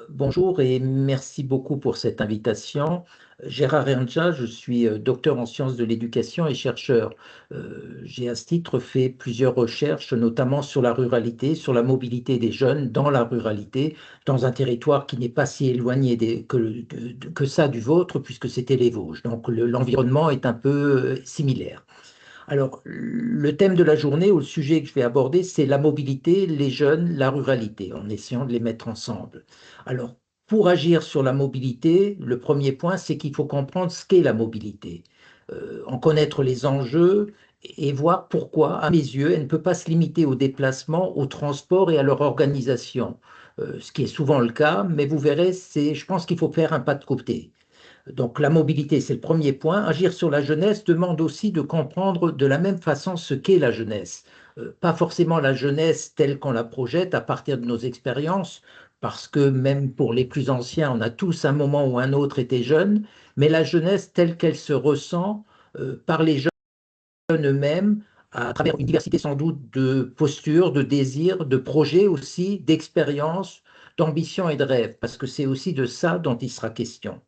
Bonjour et merci beaucoup pour cette invitation. Gérard Ernja, je suis docteur en sciences de l'éducation et chercheur. J'ai à ce titre fait plusieurs recherches, notamment sur la ruralité, sur la mobilité des jeunes dans la ruralité, dans un territoire qui n'est pas si éloigné que ça du vôtre, puisque c'était les Vosges. Donc l'environnement est un peu similaire. Alors, le thème de la journée ou le sujet que je vais aborder, c'est la mobilité, les jeunes, la ruralité, en essayant de les mettre ensemble. Alors, pour agir sur la mobilité, le premier point, c'est qu'il faut comprendre ce qu'est la mobilité, en connaître les enjeux et voir pourquoi, à mes yeux, elle ne peut pas se limiter au déplacement, au transport et à leur organisation, ce qui est souvent le cas, mais vous verrez, je pense qu'il faut faire un pas de côté. Donc la mobilité, c'est le premier point. Agir sur la jeunesse demande aussi de comprendre de la même façon ce qu'est la jeunesse. Pas forcément la jeunesse telle qu'on la projette à partir de nos expériences, parce que même pour les plus anciens, on a tous un moment ou un autre été jeunes, mais la jeunesse telle qu'elle se ressent par les jeunes eux-mêmes, à travers une diversité sans doute de postures, de désirs, de projets aussi, d'expériences, d'ambitions et de rêves, parce que c'est aussi de ça dont il sera question.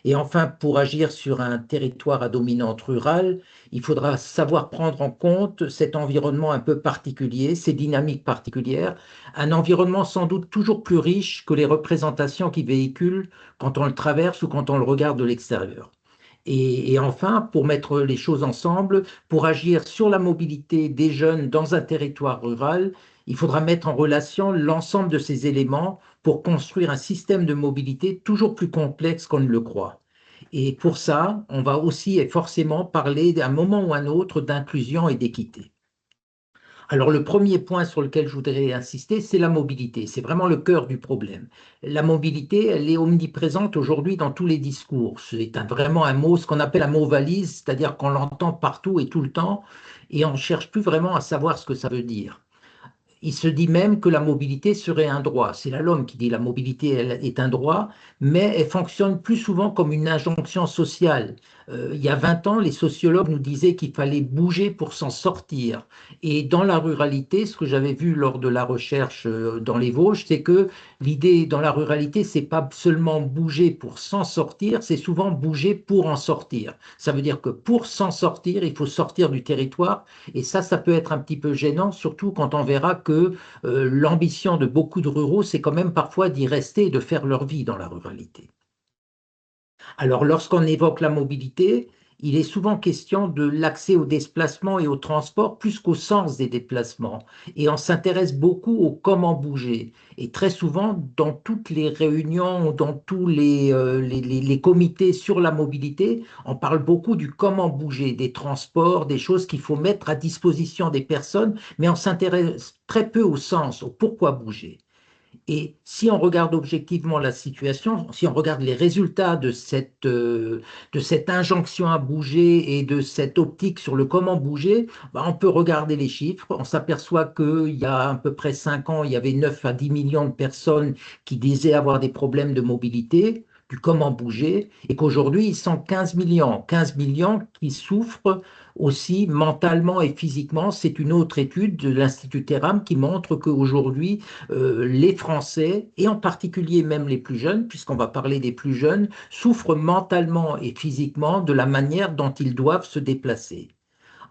Et enfin, pour agir sur un territoire à dominante rurale, il faudra savoir prendre en compte cet environnement un peu particulier, ces dynamiques particulières, un environnement sans doute toujours plus riche que les représentations qu'il véhicule quand on le traverse ou quand on le regarde de l'extérieur. Et enfin, pour mettre les choses ensemble, pour agir sur la mobilité des jeunes dans un territoire rural, il faudra mettre en relation l'ensemble de ces éléments pour construire un système de mobilité toujours plus complexe qu'on ne le croit. Et pour ça, on va aussi et forcément parler d'un moment ou un autre d'inclusion et d'équité. Alors le premier point sur lequel je voudrais insister, c'est la mobilité. C'est vraiment le cœur du problème. La mobilité, elle est omniprésente aujourd'hui dans tous les discours. Vraiment un mot, ce qu'on appelle un mot valise, c'est-à-dire qu'on l'entend partout et tout le temps, et on ne cherche plus vraiment à savoir ce que ça veut dire. Il se dit même que la mobilité serait un droit. C'est l'homme qui dit la mobilité est un droit, mais elle fonctionne plus souvent comme une injonction sociale. Il y a 20 ans, les sociologues nous disaient qu'il fallait bouger pour s'en sortir. Et dans la ruralité, ce que j'avais vu lors de la recherche dans les Vosges, c'est que l'idée dans la ruralité, c'est pas seulement bouger pour s'en sortir, c'est souvent bouger pour en sortir. Ça veut dire que pour s'en sortir, il faut sortir du territoire et ça peut être un petit peu gênant, surtout quand on verra que l'ambition de beaucoup de ruraux, c'est quand même parfois d'y rester et de faire leur vie dans la ruralité. Alors, lorsqu'on évoque la mobilité, il est souvent question de l'accès au déplacement et au transport plus qu'au sens des déplacements. Et on s'intéresse beaucoup au comment bouger. Et très souvent, dans toutes les réunions, dans tous les comités sur la mobilité, on parle beaucoup du comment bouger, des transports, des choses qu'il faut mettre à disposition des personnes, mais on s'intéresse très peu au sens, au pourquoi bouger. Et si on regarde objectivement la situation, si on regarde les résultats de cette injonction à bouger et de cette optique sur le comment bouger, bah, on peut regarder les chiffres. On s'aperçoit qu'il y a à peu près 5 ans, il y avait 9 à 10 millions de personnes qui disaient avoir des problèmes de mobilité, du comment bouger, et qu'aujourd'hui, ils sont 15 millions. 15 millions qui souffrent aussi mentalement et physiquement. C'est une autre étude de l'Institut Theram qui montre qu'aujourd'hui, les Français, et en particulier même les plus jeunes, puisqu'on va parler des plus jeunes, souffrent mentalement et physiquement de la manière dont ils doivent se déplacer.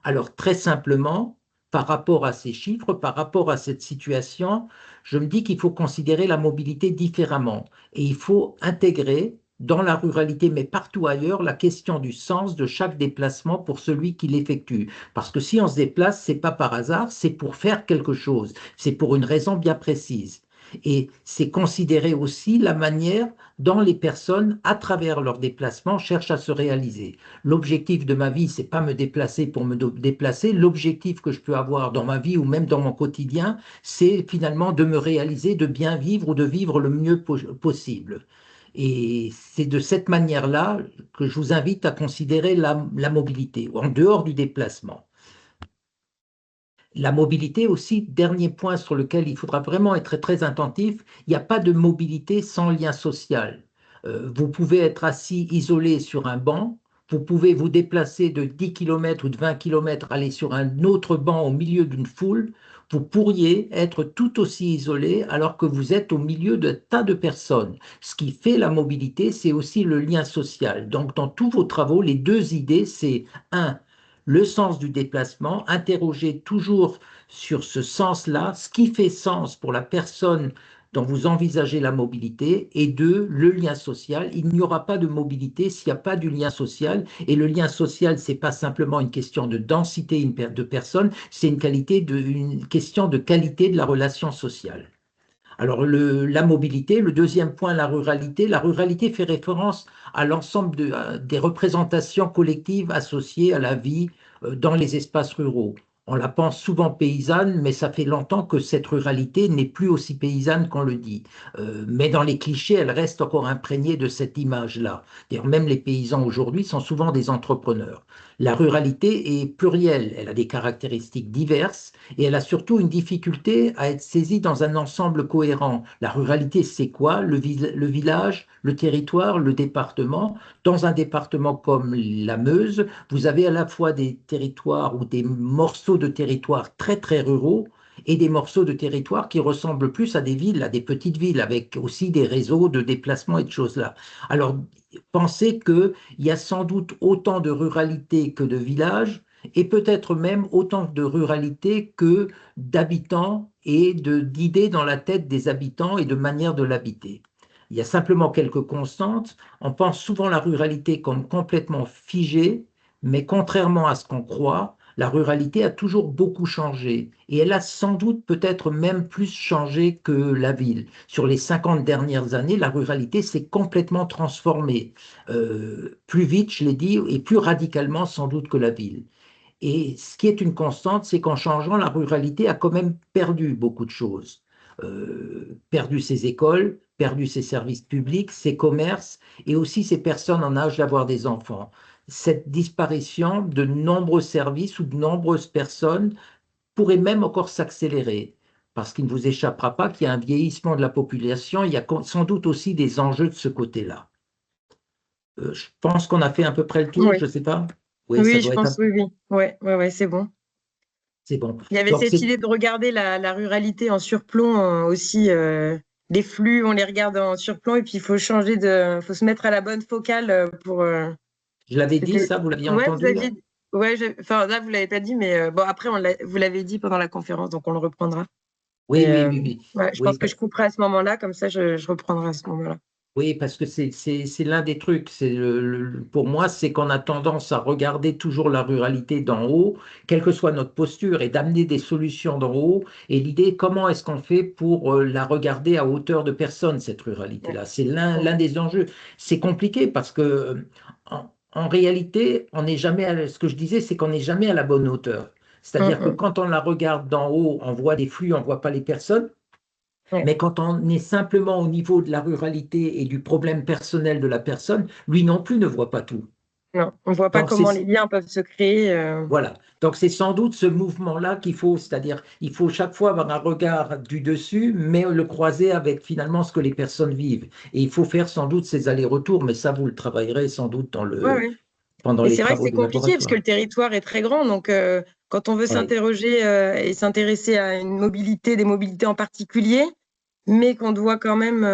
Alors très simplement, par rapport à ces chiffres, par rapport à cette situation, je me dis qu'il faut considérer la mobilité différemment et il faut intégrer dans la ruralité, mais partout ailleurs, la question du sens de chaque déplacement pour celui qui l'effectue. Parce que si on se déplace, c'est pas par hasard, c'est pour faire quelque chose, c'est pour une raison bien précise. Et c'est considérer aussi la manière dont les personnes, à travers leurs déplacements, cherchent à se réaliser. L'objectif de ma vie, c'est pas me déplacer pour me déplacer. L'objectif que je peux avoir dans ma vie ou même dans mon quotidien, c'est finalement de me réaliser, de bien vivre ou de vivre le mieux possible. Et c'est de cette manière-là que je vous invite à considérer la mobilité, en dehors du déplacement. La mobilité aussi, dernier point sur lequel il faudra vraiment être très attentif, il n'y a pas de mobilité sans lien social. Vous pouvez être assis isolé sur un banc, vous pouvez vous déplacer de 10 km ou de 20 km, aller sur un autre banc au milieu d'une foule. Vous pourriez être tout aussi isolé alors que vous êtes au milieu de tas de personnes. Ce qui fait la mobilité, c'est aussi le lien social. Donc, dans tous vos travaux, les deux idées, c'est un, le sens du déplacement, interroger toujours sur ce sens-là, ce qui fait sens pour la personne dont vous envisagez la mobilité, et deux, le lien social. Il n'y aura pas de mobilité s'il n'y a pas du lien social. Et le lien social, c'est pas simplement une question de densité de personnes, c'est une question de qualité de la relation sociale. Alors, la mobilité, le deuxième point, la ruralité fait référence à l'ensemble des représentations collectives associées à la vie dans les espaces ruraux. On la pense souvent paysanne, mais ça fait longtemps que cette ruralité n'est plus aussi paysanne qu'on le dit. Mais dans les clichés, elle reste encore imprégnée de cette image-là. D'ailleurs, même les paysans aujourd'hui sont souvent des entrepreneurs. La ruralité est plurielle, elle a des caractéristiques diverses et elle a surtout une difficulté à être saisie dans un ensemble cohérent. La ruralité, c'est quoi? Le village, le territoire, le département. Dans un département comme la Meuse, vous avez à la fois des territoires ou des morceaux de territoires très très ruraux et des morceaux de territoires qui ressemblent plus à des villes, à des petites villes, avec aussi des réseaux de déplacement et de choses là. Alors, pensez qu'il y a sans doute autant de ruralité que de villages, et peut-être même autant de ruralité que d'habitants et d'idées dans la tête des habitants et de manière de l'habiter. Il y a simplement quelques constantes. On pense souvent la ruralité comme complètement figée, mais contrairement à ce qu'on croit, la ruralité a toujours beaucoup changé et elle a sans doute peut-être même plus changé que la ville. Sur les 50 dernières années, la ruralité s'est complètement transformée, plus vite, je l'ai dit, et plus radicalement sans doute que la ville. Et ce qui est une constante, c'est qu'en changeant, la ruralité a quand même perdu beaucoup de choses. Perdu ses écoles, perdu ses services publics, ses commerces et aussi ses personnes en âge d'avoir des enfants. Cette disparition de nombreux services ou de nombreuses personnes pourrait même encore s'accélérer, parce qu'il ne vous échappera pas qu'il y a un vieillissement de la population, il y a sans doute aussi des enjeux de ce côté-là. Je pense qu'on a fait à peu près le tour, Oui, je ne sais pas. Oui, ça oui, je doit être pense, oui, oui. Ouais, ouais, ouais, c'est bon. c'est bon. Il y avait Donc, cette c'est idée de regarder la ruralité en surplomb aussi. Les flux, on les regarde en surplomb et puis il faut faut se mettre à la bonne focale pour. Je l'avais dit, C'était. ça, vous l'aviez Ouais, vous entendu là? aviez. Ouais, enfin là, vous l'avez pas dit, mais bon, après, vous l'avez dit pendant la conférence, donc on le reprendra. Oui, Et oui, oui, oui. ouais, je Oui, pense que je couperai à ce moment-là, comme ça, je reprendrai à ce moment-là. oui, parce que c'est l'un des trucs. Pour moi, c'est qu'on a tendance à regarder toujours la ruralité d'en haut, quelle que soit notre posture, et d'amener des solutions d'en haut. Et l'idée, comment est-ce qu'on fait pour la regarder à hauteur de personne, cette Ouais. ruralité-là? C'est l'un des enjeux. C'est compliqué parce que, en réalité, on n'est jamais ce que je disais, c'est qu'on n'est jamais à la bonne hauteur. Hum, C'est-à-dire que hum. quand on la regarde d'en haut, on voit des flux, on voit pas les personnes. Ouais. Mais quand on est simplement au niveau de la ruralité et du problème personnel de la personne, lui non plus ne voit pas tout. Non, on voit pas Donc comment les liens peuvent se créer. voilà. Donc c'est sans doute ce mouvement-là qu'il faut, c'est-à-dire il faut chaque fois avoir un regard du dessus, mais le croiser avec finalement ce que les personnes vivent. Et il faut faire sans doute ces allers-retours, mais ça vous le travaillerez sans doute Ouais, ouais. pendant Et les c'est vrai que travaux c'est de compliqué parce que laboratoire. le territoire est très grand. Donc, quand on veut Oui. s'interroger et s'intéresser à une mobilité, des mobilités en particulier, mais qu'on doit quand même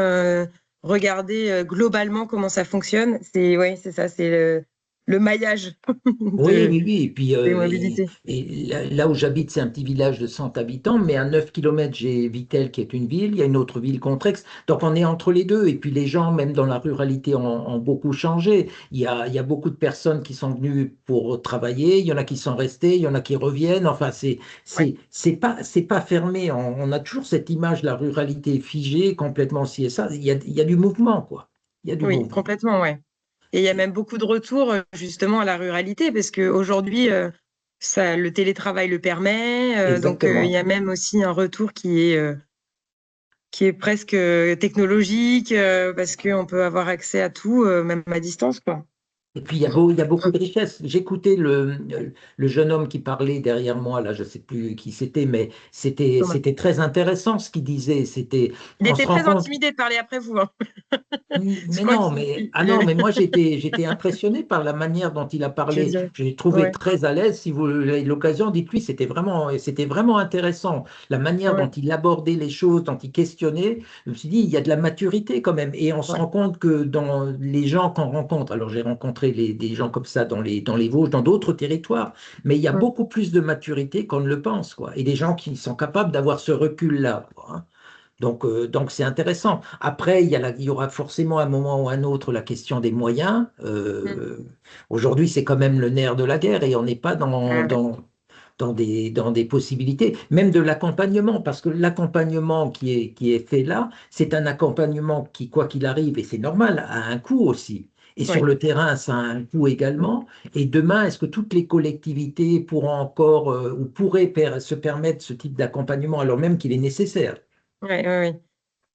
regarder globalement comment ça fonctionne, ouais, c'est ça, c'est le maillage Oui, oui, oui. Et puis, des mobilités. et là où j'habite, c'est un petit village de 100 habitants, mais à 9 kilomètres, j'ai Vittel qui est une ville, il y a une autre ville, Contrex. Donc, on est entre les deux. Et puis, les gens, même dans la ruralité, ont beaucoup changé. Il y a beaucoup de personnes qui sont venues pour travailler, il y en a qui sont restées, il y en a qui reviennent. Enfin, Ouais. c'est pas fermé. On a toujours cette image de la ruralité figée, complètement ci et ça. Il y a du mouvement, quoi. Il y a du Oui, mouvement. complètement, ouais. Et il y a même beaucoup de retours justement à la ruralité parce qu'aujourd'hui, le télétravail le permet. Donc, il y Exactement. a même aussi un retour qui est presque technologique parce qu'on peut avoir accès à tout, même à distance, quoi. Et puis, il y a beaucoup de richesses. J'écoutais le jeune homme qui parlait derrière moi, là, je ne sais plus qui c'était, mais c'était, Thomas. c'était très intéressant ce qu'il disait. Il On se était rend très compte, intimidé de parler après vous, hein. Je Mais crois non, qu'il mais ah non, mais moi j'étais impressionné par la manière dont il a je veux parlé. dire, Je l'ai trouvé ouais, très à l'aise. Si vous avez l'occasion, dites-lui, c'était vraiment intéressant. La manière dont ouais, il abordait les choses, dont il questionnait. Je me suis dit, il y a de la maturité quand même. Et on se ouais, rend compte que dans les gens qu'on rencontre, alors j'ai rencontré des gens comme ça dans les Vosges, dans d'autres territoires, mais il y a mm, beaucoup plus de maturité qu'on ne le pense, quoi. Et des gens qui sont capables d'avoir ce recul-là, quoi, hein. Donc c'est intéressant. Après, il y aura forcément un moment ou un autre la question des moyens. mm. Aujourd'hui, c'est quand même le nerf de la guerre et on n'est pas Ah ouais, dans des possibilités, même de l'accompagnement, parce que l'accompagnement qui est fait là, c'est un accompagnement qui, quoi qu'il arrive, et c'est normal, a un coût aussi. Et sur ouais. le terrain, ça a un coût Mm. également. Et demain, est-ce que toutes les collectivités pourront encore ou pourraient se permettre ce type d'accompagnement alors même qu'il est nécessaire? Ouais, ouais, ouais.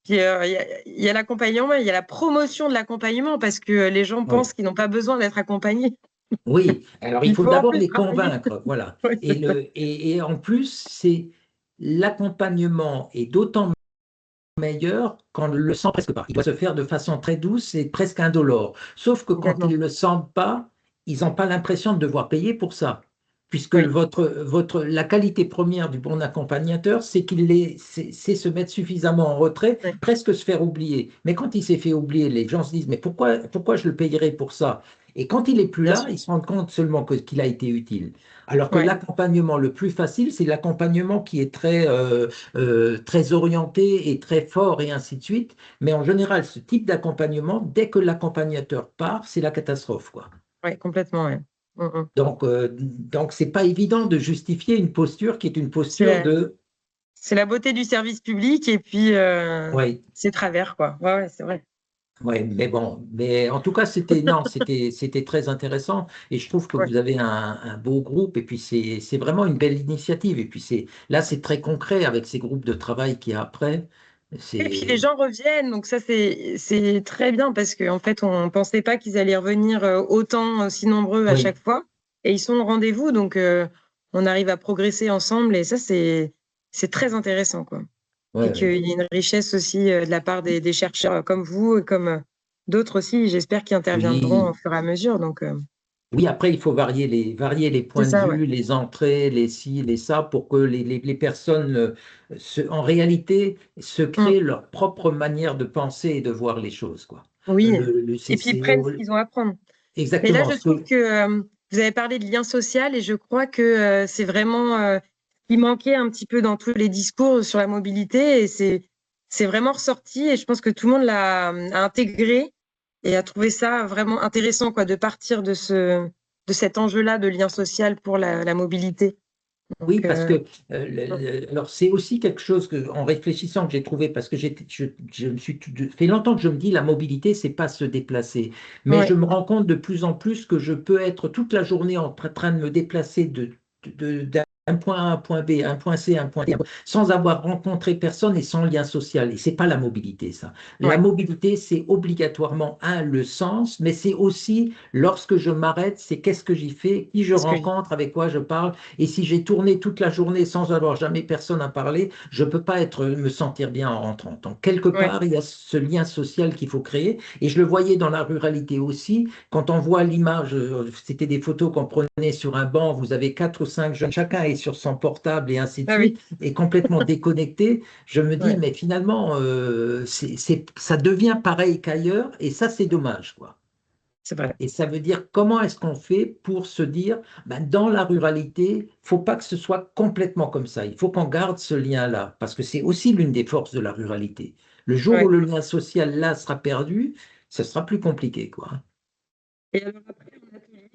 Puis il y a l'accompagnement, il y a la promotion de l'accompagnement parce que les gens Oui. pensent qu'ils n'ont pas besoin d'être accompagnés. Oui, alors il Il faut faut en d'abord plus les travailler. convaincre, voilà. Ouais, c'est ça. Et en plus, c'est l'accompagnement est d'autant meilleur quand on ne le sent presque pas. Il doit se faire de façon très douce et presque indolore. Sauf que quand ils Complètement. ne le sentent pas, ils n'ont pas l'impression de devoir payer pour ça. Puisque Oui, la qualité première du bon accompagnateur, c'est c'est se mettre suffisamment en retrait, oui, presque se faire oublier. Mais quand il s'est fait oublier, les gens se disent, mais pourquoi je le payerais pour ça? Et quand il est plus bien là, sûr. ils se rendent compte seulement qu'il a été utile. Alors que Ouais. l'accompagnement le plus facile, c'est l'accompagnement qui est très orienté et très fort et ainsi de suite. Mais en général, ce type d'accompagnement, dès que l'accompagnateur part, c'est la catastrophe, quoi. Ouais, complètement, ouais. Mm, mm. Donc c'est pas évident de justifier une posture qui est une C'est posture la, de, c'est la beauté du service public et puis ouais, c'est travers, quoi. Ouais, ouais, c'est vrai. ouais, mais bon, mais en tout cas, non, c'était très intéressant et je trouve que Ouais. vous avez un beau groupe et puis c'est vraiment une belle initiative et puis là, c'est très concret avec ces groupes de travail qu'il y a après. Et puis les C'est, gens reviennent, donc ça c'est très bien parce qu'en fait on pensait pas qu'ils allaient revenir autant si nombreux à chaque oui, fois et ils sont au rendez-vous donc on arrive à progresser ensemble et ça c'est très intéressant quoi. Et ouais, ouais. qu'il y ait une richesse aussi de la part des chercheurs comme vous et comme d'autres aussi, j'espère qu'ils interviendront au Oui, fur et à mesure donc oui, après, il faut varier les c'est points de ça ouais. vue, les entrées, les ci, les ça, pour que les personnes, en réalité, se Mm. créent leur propre manière de penser et de voir les choses, quoi. Oui. Et puis ils C'est prennent ce qu'ils ont à apprendre. Mais là, exactement je ce trouve que, que vous avez parlé de lien social et je crois que c'est vraiment ce qui manquait un petit peu dans tous les discours sur la mobilité et c'est vraiment ressorti et je pense que tout le monde a intégré et a trouvé ça vraiment intéressant quoi de partir de cet enjeu-là de lien social pour la mobilité. oui, Donc parce que, alors c'est aussi quelque chose que, en réfléchissant que j'ai trouvé, parce que je me suis fait longtemps que je me dis la mobilité, c'est pas se déplacer, mais je ouais, me rends compte de plus en plus que je peux être toute la journée en train de me déplacer d'un point A à un point B, un point C, un point D, sans avoir rencontré personne et sans lien social. Et c'est pas la mobilité, ça. La ouais, mobilité, c'est obligatoirement, le sens, mais c'est aussi, lorsque je m'arrête, c'est qu'est-ce que j'y fais, qui je c'est ce que je dis. rencontre, avec quoi je parle. Et si j'ai tourné toute la journée sans avoir jamais personne à parler, je ne peux pas me sentir bien en rentrant. Donc, quelque Ouais, part, il y a ce lien social qu'il faut créer. Et je le voyais dans la ruralité aussi. Quand on voit l'image, c'était des photos qu'on prenait sur un banc, vous avez quatre ou cinq jeunes, chacun est sur son portable et ainsi de ah oui, suite, et complètement déconnecté. Je me dis, ouais, mais finalement, ça devient pareil qu'ailleurs, et ça, c'est dommage, quoi. c'est vrai. Et ça veut dire comment est-ce qu'on fait pour se dire, ben, dans la ruralité, faut pas que ce soit complètement comme ça. Il faut qu'on garde ce lien-là, parce que c'est aussi l'une des forces de la ruralité. Le jour où Ouais. le lien social là sera perdu, ce sera plus compliqué, quoi. Et alors après, en atelier,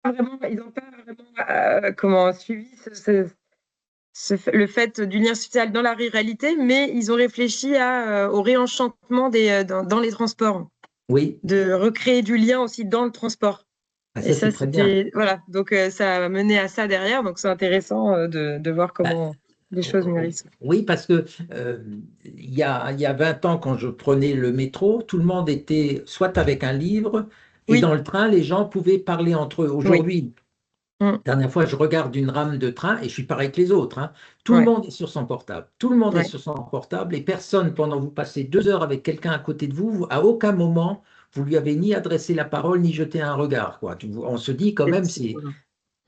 vraiment, ils n'ont pas vraiment comment suivi le fait du lien social dans la ruralité, mais ils ont réfléchi au réenchantement dans les transports, Oui, de recréer du lien aussi dans le transport. ah, Et ça c'est ça, très bien. c'était voilà. Donc ça a mené à ça derrière. Donc c'est intéressant de voir Ben, comment les choses mûrissent. oui, parce que il y a 20 ans, quand je prenais le métro, tout le monde était soit avec un livre, et Oui, dans le train, les gens pouvaient parler entre eux. oui, Aujourd'hui, Mm. Dernière fois, je regarde une rame de train et je suis pareil que les autres, hein. Tout le Ouais, monde est sur son portable. Tout le monde est ouais, sur son portable et personne, pendant vous passez 2 heures avec quelqu'un à côté de vous, à aucun moment, vous lui avez ni adressé la parole ni jeté un regard, quoi. On se dit quand même, c'est cool.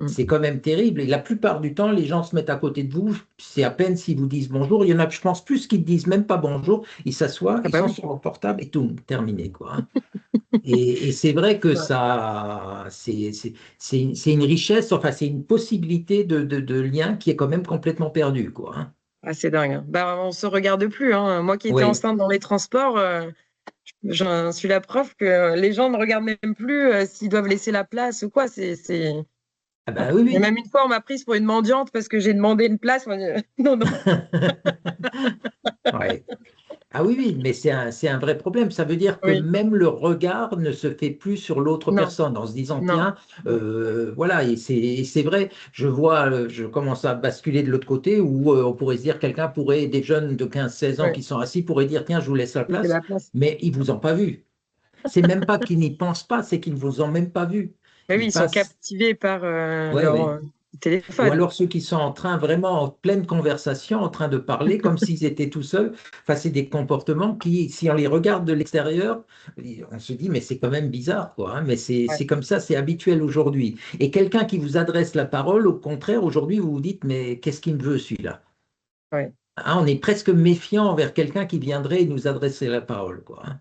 Mm. c'est quand même terrible. Et la plupart du temps, les gens se mettent à côté de vous. C'est à peine s'ils vous disent bonjour. Il y en a, je pense, plus qui ne disent même pas bonjour. Ils s'assoient, Ah ils bah sont oui. sur leur portable et tout, terminé, quoi, hein. Et c'est vrai que Ouais. ça, c'est une richesse, enfin, c'est une possibilité de lien qui est quand même complètement perdue, quoi, hein. Ah, c'est dingue, hein. Bah, on se regarde plus, hein. Moi qui étais Oui, enceinte dans les transports, j'en suis la preuve que les gens ne regardent même plus s'ils doivent laisser la place ou quoi. ah bah oui, Et oui. même une fois, on m'a prise pour une mendiante parce que j'ai demandé une place. On m'a dit, non, non. Ouais. Ah oui, oui, mais c'est un vrai problème. Ça veut dire que Oui, même le regard ne se fait plus sur l'autre non, personne en se disant, non. tiens, voilà, et c'est vrai, je vois, je commence à basculer de l'autre côté où on pourrait se dire, des jeunes de 15 16 ans Ouais, qui sont assis pourraient dire, tiens, je vous laisse la c'est place, la place. mais ils vous ont pas vu. C'est même pas qu'ils n'y pensent pas, c'est qu'ils ne vous ont même pas vu. Mais oui, Ils ils sont passent, captivés par ouais, leur ouais. Ou téléphone. alors ceux qui sont en train, vraiment en pleine conversation, en train de parler comme s'ils étaient tout seuls. Enfin, c'est des comportements qui, si on les regarde de l'extérieur, on se dit, mais c'est quand même bizarre, quoi, hein. Mais Ouais, c'est comme ça, c'est habituel aujourd'hui. Et quelqu'un qui vous adresse la parole, au contraire, aujourd'hui, vous vous dites, mais qu'est-ce qu'il me veut, celui-là? ouais. Hein, on est presque méfiant envers quelqu'un qui viendrait nous adresser la parole, quoi, hein.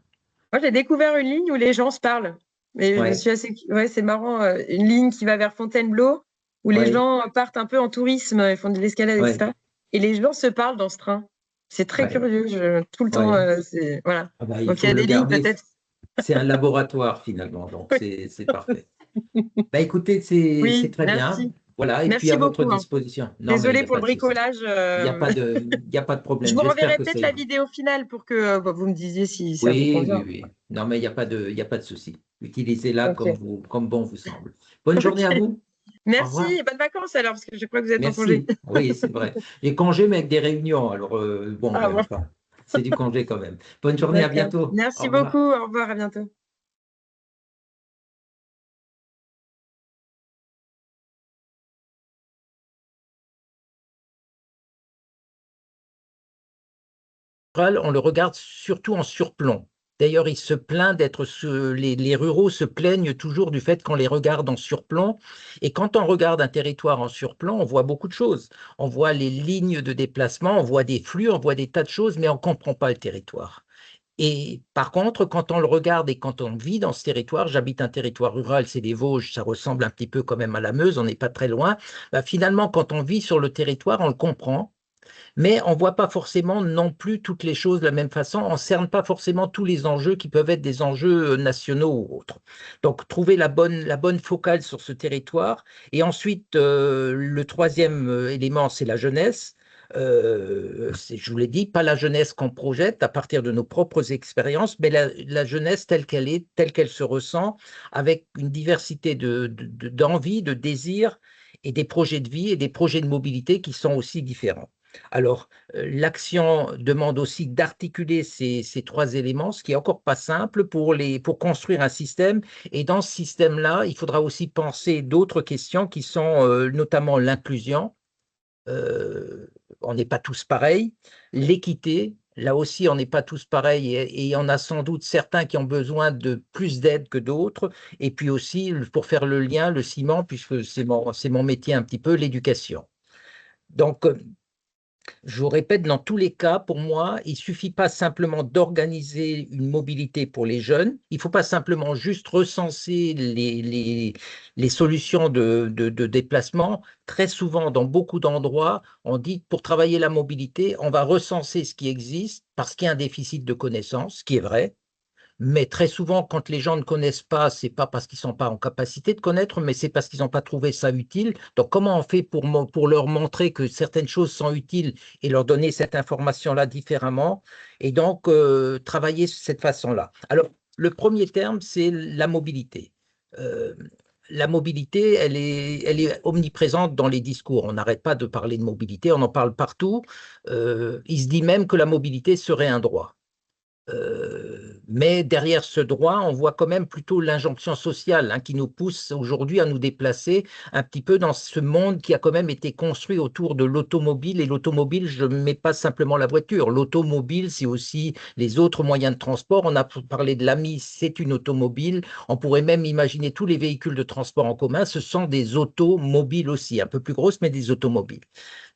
Moi, j'ai découvert une ligne où les gens se parlent. Mais je me Ouais, suis assez. Ouais, c'est marrant. Une ligne qui va vers Fontainebleau, où les ouais, gens partent un peu en tourisme, ils font de l'escalade, ouais, etc. Et les gens se parlent dans ce train. C'est très ouais, curieux. Tout le temps, ouais. voilà. Ah bah, il Donc, il y faut a le des lignes, garder. peut-être. C'est un laboratoire, finalement, donc c'est parfait. Bah écoutez, c'est Oui, très bien. merci. Voilà, et puis à Merci votre beaucoup, hein. disposition. Non, mais il Désolée n'y a pour pas le de souci. bricolage. Il y a pas de Je problème. vous J'espère renverrai que ça peut-être la ira. vidéo finale pour que vous me disiez si ça vous Oui, oui, convient. oui. Non, mais il y a pas de souci. Utilisez-la Ok. comme bon vous semble. Bonne journée à Ok. vous. Au Merci revoir. et bonnes vacances alors, parce que je crois que vous êtes en congé. Merci. Oui, c'est vrai. J'ai congé, mais avec des réunions. Alors, bon, Ah ben, bon, enfin, c'est du congé quand même. Bonne journée, à d'accord. bientôt. Au Merci beaucoup. revoir. Au revoir, à bientôt. On le regarde surtout en surplomb. D'ailleurs, il se plaint les ruraux se plaignent toujours du fait qu'on les regarde en surplomb. Et quand on regarde un territoire en surplomb, on voit beaucoup de choses. On voit les lignes de déplacement, on voit des flux, on voit des tas de choses, mais on ne comprend pas le territoire. Et par contre, quand on le regarde et quand on vit dans ce territoire, j'habite un territoire rural, c'est les Vosges, ça ressemble un petit peu quand même à la Meuse, on n'est pas très loin. Bah, finalement, quand on vit sur le territoire, on le comprend, mais on ne voit pas forcément non plus toutes les choses de la même façon, on ne cerne pas forcément tous les enjeux qui peuvent être des enjeux nationaux ou autres. Donc, trouver la bonne focale sur ce territoire. Et ensuite, le troisième élément, c'est la jeunesse. Je vous l'ai dit, pas la jeunesse qu'on projette à partir de nos propres expériences, mais la jeunesse telle qu'elle est, telle qu'elle se ressent, avec une diversité d'envies, de désirs et des projets de vie et des projets de mobilité qui sont aussi différents. Alors, l'action demande aussi d'articuler ces trois éléments, ce qui est encore pas simple pour construire un système. Et dans ce système-là, il faudra aussi penser d'autres questions qui sont notamment l'inclusion. Euh, on n'est pas tous pareils. L'équité, là aussi, on n'est pas tous pareils et il y en a sans doute certains qui ont besoin de plus d'aide que d'autres. Et puis aussi, pour faire le lien, le ciment, puisque c'est mon métier un petit peu, l'éducation. Donc, je vous répète, dans tous les cas, pour moi, il ne suffit pas simplement d'organiser une mobilité pour les jeunes. Il ne faut pas simplement juste recenser les solutions de déplacement. Très souvent, dans beaucoup d'endroits, on dit que pour travailler la mobilité, on va recenser ce qui existe parce qu'il y a un déficit de connaissances, ce qui est vrai. Mais très souvent, quand les gens ne connaissent pas, c'est pas parce qu'ils sont pas en capacité de connaître, mais c'est parce qu'ils n'ont pas trouvé ça utile. Donc, comment on fait pour leur montrer que certaines choses sont utiles et leur donner cette information-là différemment? Et donc, travailler de cette façon-là. Alors, le premier terme, c'est la mobilité. Euh, la mobilité, elle est omniprésente dans les discours. On n'arrête pas de parler de mobilité, on en parle partout. Il se dit même que la mobilité serait un droit. Mais derrière ce droit, on voit quand même plutôt l'injonction sociale qui nous pousse aujourd'hui à nous déplacer un petit peu dans ce monde qui a quand même été construit autour de l'automobile. Et l'automobile, je ne mets pas simplement la voiture. L'automobile, c'est aussi les autres moyens de transport. On a parlé de l'AMI, c'est une automobile. On pourrait même imaginer tous les véhicules de transport en commun, ce sont des automobiles aussi, un peu plus grosses, mais des automobiles.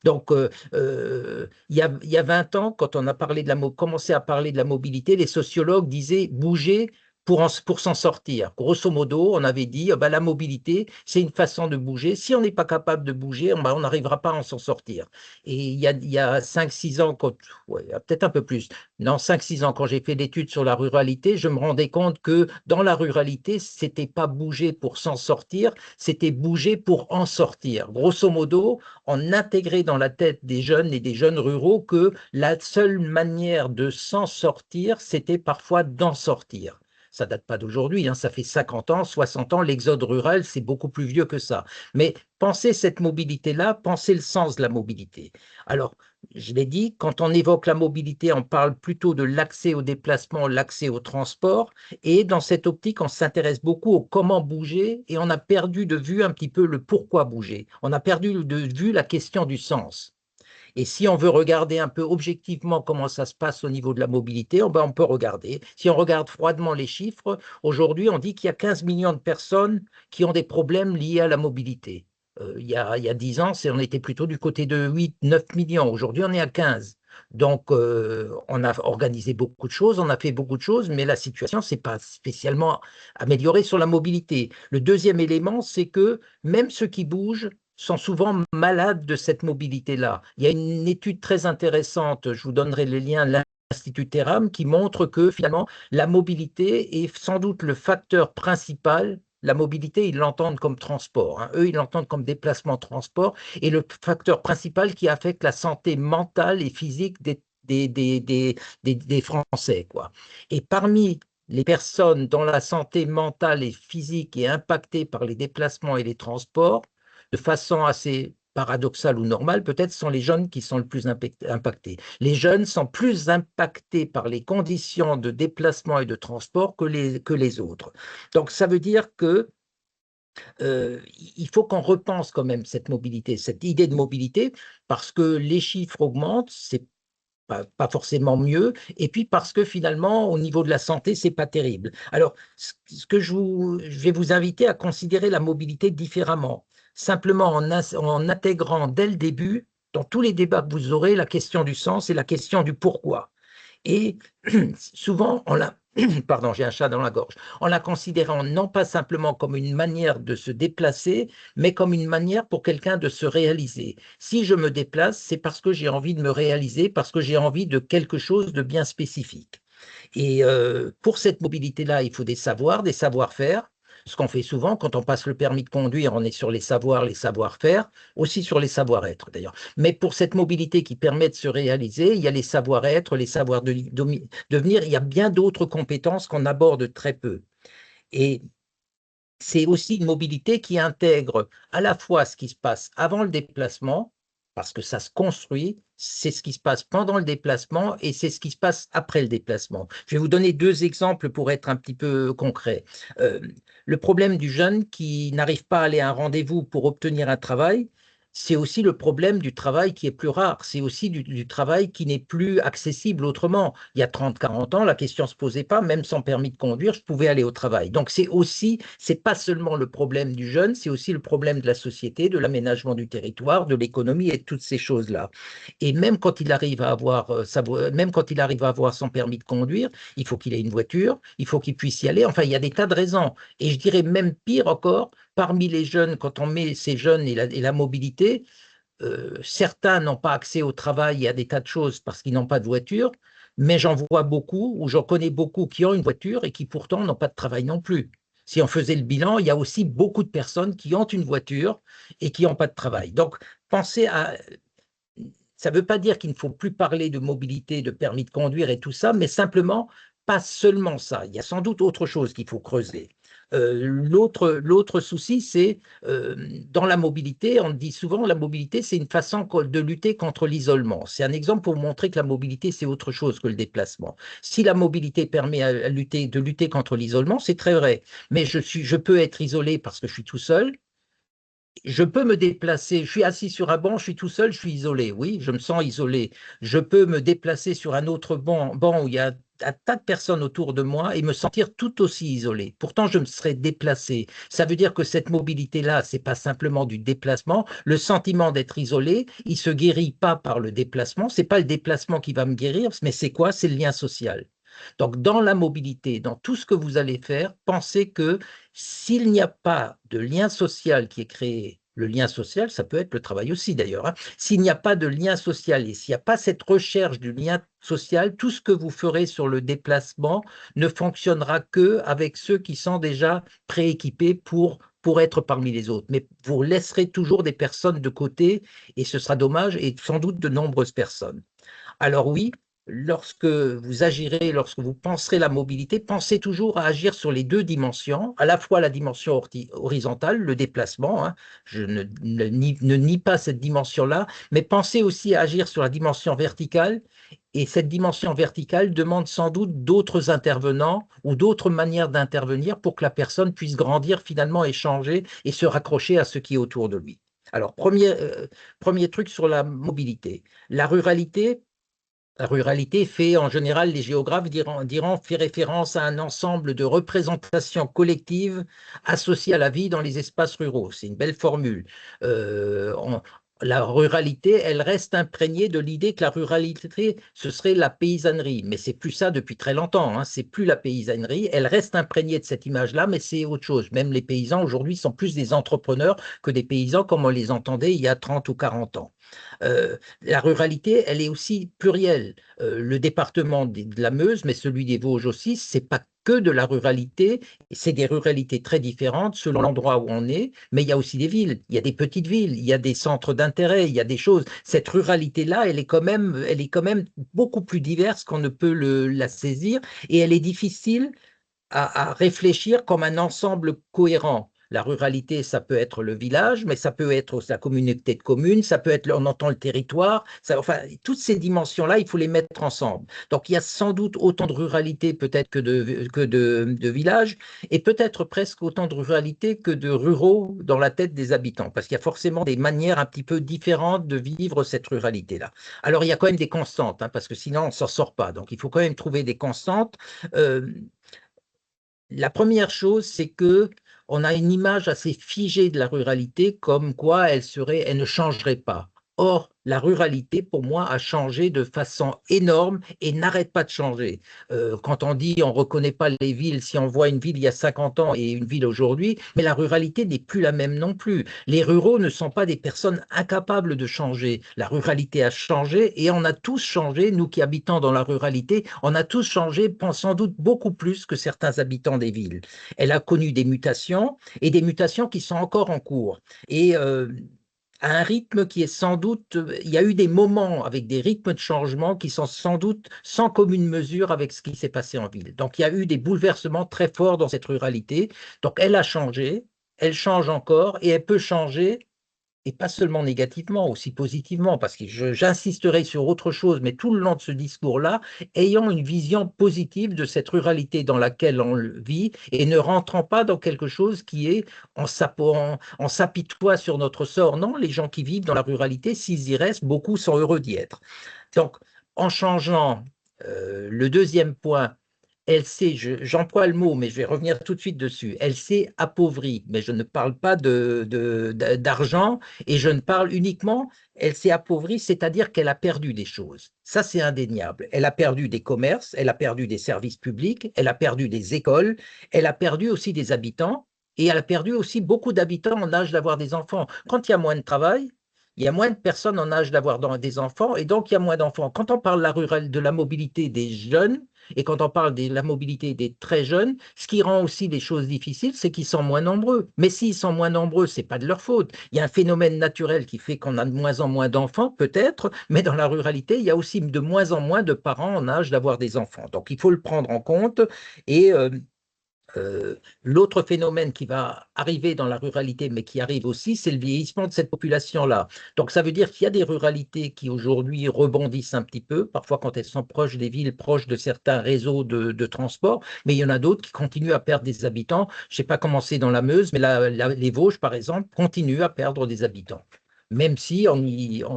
Donc, il y a 20 ans, quand on a parlé commencé à parler de la mobilité, les sociologues disaient bouger pour s'en sortir. Grosso modo, on avait dit la mobilité, c'est une façon de bouger. Si on n'est pas capable de bouger, on n'arrivera pas à s'en sortir. Et il y a 5-6 ans, peut-être un peu plus, non, 5-6 ans, quand j'ai fait l'étude sur la ruralité, je me rendais compte que dans la ruralité, c'était pas bouger pour s'en sortir, c'était bouger pour en sortir. Grosso modo, on intégrait dans la tête des jeunes et des jeunes ruraux que la seule manière de s'en sortir, c'était parfois d'en sortir. Ça date pas d'aujourd'hui, ça fait 50 ans, 60 ans, l'exode rural, c'est beaucoup plus vieux que ça. Mais pensez cette mobilité-là, pensez le sens de la mobilité. Alors, je l'ai dit, quand on évoque la mobilité, on parle plutôt de l'accès au déplacement, l'accès au transport. Et dans cette optique, on s'intéresse beaucoup au comment bouger et on a perdu de vue un petit peu le pourquoi bouger. On a perdu de vue la question du sens. Et si on veut regarder un peu objectivement comment ça se passe au niveau de la mobilité, on peut regarder. Si on regarde froidement les chiffres, aujourd'hui, on dit qu'il y a 15 millions de personnes qui ont des problèmes liés à la mobilité. Il y a 10 ans, on était plutôt du côté de 8-9 millions. Aujourd'hui, on est à 15. Donc, on a organisé beaucoup de choses, on a fait beaucoup de choses, mais la situation ne s'est pas spécialement améliorée sur la mobilité. Le deuxième élément, c'est que même ceux qui bougent sont souvent malades de cette mobilité-là. Il y a une étude très intéressante, je vous donnerai les liens, l'Institut Theram, qui montre que finalement, la mobilité est sans doute le facteur principal. La mobilité, ils l'entendent comme transport. Eux, ils l'entendent comme déplacement-transport. Et le facteur principal qui affecte la santé mentale et physique des Français, quoi. Et parmi les personnes dont la santé mentale et physique est impactée par les déplacements et les transports, de façon assez paradoxale ou normale, peut-être sont les jeunes qui sont le plus impactés. Les jeunes sont plus impactés par les conditions de déplacement et de transport que les autres. Donc, ça veut dire que il faut qu'on repense quand même cette mobilité, cette idée de mobilité, parce que les chiffres augmentent, c'est pas forcément mieux, et puis parce que finalement, au niveau de la santé, c'est pas terrible. Alors, ce que je vais vous inviter à considérer la mobilité différemment, simplement en intégrant dès le début, dans tous les débats que vous aurez, la question du sens et la question du pourquoi. Et souvent, pardon, j'ai un chat dans la gorge, en la considérant non pas simplement comme une manière de se déplacer, mais comme une manière pour quelqu'un de se réaliser. Si je me déplace, c'est parce que j'ai envie de me réaliser, parce que j'ai envie de quelque chose de bien spécifique. Et pour cette mobilité-là, il faut des savoirs, des savoir-faire. Ce qu'on fait souvent, quand on passe le permis de conduire, on est sur les savoirs, les savoir-faire, aussi sur les savoir-être d'ailleurs. Mais pour cette mobilité qui permet de se réaliser, il y a les savoir-être, les savoirs devenir, il y a bien d'autres compétences qu'on aborde très peu. Et c'est aussi une mobilité qui intègre à la fois ce qui se passe avant le déplacement, parce que ça se construit, c'est ce qui se passe pendant le déplacement et c'est ce qui se passe après le déplacement. Je vais vous donner 2 exemples pour être un petit peu concret. Le problème du jeune qui n'arrive pas à aller à un rendez-vous pour obtenir un travail, c'est aussi le problème du travail qui est plus rare. C'est aussi du travail qui n'est plus accessible autrement. Il y a 30-40 ans, la question ne se posait pas, même sans permis de conduire, je pouvais aller au travail. Donc c'est pas seulement le problème du jeune, c'est aussi le problème de la société, de l'aménagement du territoire, de l'économie et de toutes ces choses-là. Et même quand il arrive à avoir même quand il arrive à avoir son permis de conduire, il faut qu'il ait une voiture, il faut qu'il puisse y aller. Enfin, il y a des tas de raisons. Et je dirais même pire encore, parmi les jeunes, quand on met ces jeunes et la mobilité, certains n'ont pas accès au travail et à des tas de choses parce qu'ils n'ont pas de voiture, mais j'en vois beaucoup, ou j'en connais beaucoup qui ont une voiture et qui pourtant n'ont pas de travail non plus. Si on faisait le bilan, il y a aussi beaucoup de personnes qui ont une voiture et qui n'ont pas de travail. Donc, pensez à... Ça ne veut pas dire qu'il ne faut plus parler de mobilité, de permis de conduire et tout ça, mais simplement, pas seulement ça. Il y a sans doute autre chose qu'il faut creuser. L'autre souci, c'est dans la mobilité, on dit souvent la mobilité, c'est une façon de lutter contre l'isolement. C'est un exemple pour montrer que la mobilité, c'est autre chose que le déplacement. Si la mobilité permet de lutter contre l'isolement, c'est très vrai. Mais je peux être isolé parce que je suis tout seul. Je peux me déplacer, je suis assis sur un banc, je suis tout seul, je suis isolé. Oui, je me sens isolé. Je peux me déplacer sur un autre banc où il y a un tas de personnes autour de moi et me sentir tout aussi isolé. Pourtant, je me serais déplacé. Ça veut dire que cette mobilité-là, c'est pas simplement du déplacement. Le sentiment d'être isolé, il se guérit pas par le déplacement. C'est pas le déplacement qui va me guérir, mais c'est quoi? C'est le lien social. Donc, dans la mobilité, dans tout ce que vous allez faire, pensez que s'il n'y a pas de lien social qui est créé, le lien social, ça peut être le travail aussi d'ailleurs, hein. S'il n'y a pas de lien social et s'il n'y a pas cette recherche du lien social, tout ce que vous ferez sur le déplacement ne fonctionnera que avec ceux qui sont déjà prééquipés pour être parmi les autres. Mais vous laisserez toujours des personnes de côté et ce sera dommage et sans doute de nombreuses personnes. Alors oui, lorsque vous agirez, lorsque vous penserez la mobilité, pensez toujours à agir sur les deux dimensions, à la fois la dimension horizontale, le déplacement, hein, je ne nie pas cette dimension-là, mais pensez aussi à agir sur la dimension verticale, et cette dimension verticale demande sans doute d'autres intervenants ou d'autres manières d'intervenir pour que la personne puisse grandir finalement et changer et se raccrocher à ce qui est autour de lui. Alors, premier truc sur la mobilité. La ruralité fait, en général, les géographes fait référence à un ensemble de représentations collectives associées à la vie dans les espaces ruraux. C'est une belle formule. La ruralité, elle reste imprégnée de l'idée que la ruralité, ce serait la paysannerie. Mais c'est plus ça depuis très longtemps, hein. C'est plus la paysannerie. Elle reste imprégnée de cette image-là, mais c'est autre chose. Même les paysans aujourd'hui sont plus des entrepreneurs que des paysans comme on les entendait il y a 30 ou 40 ans. La ruralité, elle est aussi plurielle. Le département de la Meuse, mais celui des Vosges aussi, c'est pas que de la ruralité, c'est des ruralités très différentes selon l'endroit où on est, mais il y a aussi des villes, il y a des petites villes, il y a des centres d'intérêt, il y a des choses. Cette ruralité-là, elle est quand même beaucoup plus diverse qu'on ne peut la saisir et elle est difficile à réfléchir comme un ensemble cohérent. La ruralité, ça peut être le village, mais ça peut être aussi la communauté de communes, ça peut être, on entend le territoire, enfin, toutes ces dimensions-là, il faut les mettre ensemble. Donc, il y a sans doute autant de ruralité peut-être que de villages, et peut-être presque autant de ruralité que de ruraux dans la tête des habitants, parce qu'il y a forcément des manières un petit peu différentes de vivre cette ruralité-là. Alors, il y a quand même des constantes, hein, parce que sinon, on ne s'en sort pas. Donc, il faut quand même trouver des constantes. Euh, la première chose, c'est que on a une image assez figée de la ruralité, comme quoi elle ne changerait pas. Or, la ruralité, pour moi, a changé de façon énorme et n'arrête pas de changer. Quand on dit on ne reconnaît pas les villes, si on voit une ville il y a 50 ans et une ville aujourd'hui, mais la ruralité n'est plus la même non plus. Les ruraux ne sont pas des personnes incapables de changer. La ruralité a changé et on a tous changé, nous qui habitons dans la ruralité, on a tous changé, sans doute beaucoup plus que certains habitants des villes. Elle a connu des mutations et des mutations qui sont encore en cours. Et à un rythme qui est sans doute, il y a eu des moments avec des rythmes de changement qui sont sans doute sans commune mesure avec ce qui s'est passé en ville. Donc il y a eu des bouleversements très forts dans cette ruralité. Donc elle a changé, elle change encore et elle peut changer et pas seulement négativement, aussi positivement, parce que j'insisterai sur autre chose, mais tout le long de ce discours-là, ayant une vision positive de cette ruralité dans laquelle on vit et ne rentrant pas dans quelque chose qui est on s'apitoie sur notre sort. Non, les gens qui vivent dans la ruralité, s'ils y restent, beaucoup sont heureux d'y être. Donc, en changeant le deuxième point, j'emploie le mot, mais je vais revenir tout de suite dessus. Elle s'est appauvrie, mais je ne parle pas d'argent et je ne parle uniquement, elle s'est appauvrie, c'est-à-dire qu'elle a perdu des choses. Ça, c'est indéniable. Elle a perdu des commerces, elle a perdu des services publics, elle a perdu des écoles, elle a perdu aussi des habitants et elle a perdu aussi beaucoup d'habitants en âge d'avoir des enfants. Quand il y a moins de travail, il y a moins de personnes en âge d'avoir des enfants et donc il y a moins d'enfants. Quand on parle de la mobilité des jeunes, et quand on parle de la mobilité des très jeunes, ce qui rend aussi les choses difficiles, c'est qu'ils sont moins nombreux. Mais s'ils sont moins nombreux, ce n'est pas de leur faute. Il y a un phénomène naturel qui fait qu'on a de moins en moins d'enfants, peut-être, mais dans la ruralité, il y a aussi de moins en moins de parents en âge d'avoir des enfants. Donc il faut le prendre en compte et L'autre phénomène qui va arriver dans la ruralité, mais qui arrive aussi, c'est le vieillissement de cette population-là. Donc, ça veut dire qu'il y a des ruralités qui aujourd'hui rebondissent un petit peu, parfois quand elles sont proches des villes, proches de certains réseaux de transport, mais il y en a d'autres qui continuent à perdre des habitants. Je ne sais pas comment c'est dans la Meuse, mais les Vosges, par exemple, continuent à perdre des habitants. Même si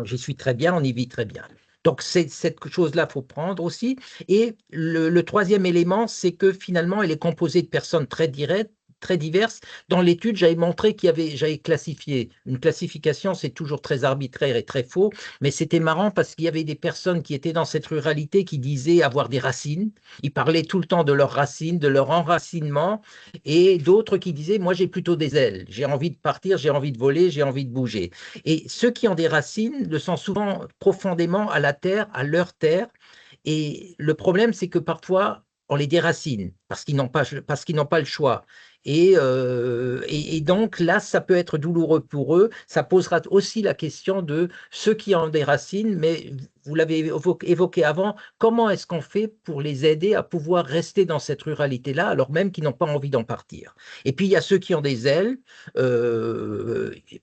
j'y suis très bien, on y vit très bien. Donc, cette chose-là, il faut prendre aussi. Et le troisième élément, c'est que finalement, elle est composée de personnes très directes, très diverses. Dans l'étude, j'avais classifié. Une classification, c'est toujours très arbitraire et très faux, mais c'était marrant parce qu'il y avait des personnes qui étaient dans cette ruralité qui disaient avoir des racines. Ils parlaient tout le temps de leurs racines, de leur enracinement, et d'autres qui disaient, moi, j'ai plutôt des ailes. J'ai envie de partir, j'ai envie de voler, j'ai envie de bouger. Et ceux qui ont des racines le sont souvent profondément à la terre, à leur terre. Et le problème, c'est que parfois, on les déracine parce qu'ils n'ont pas le choix. Et donc là, ça peut être douloureux pour eux. Ça posera aussi la question de ceux qui ont des racines, mais vous l'avez évoqué avant, comment est-ce qu'on fait pour les aider à pouvoir rester dans cette ruralité-là, alors même qu'ils n'ont pas envie d'en partir? Et puis, il y a ceux qui ont des ailes.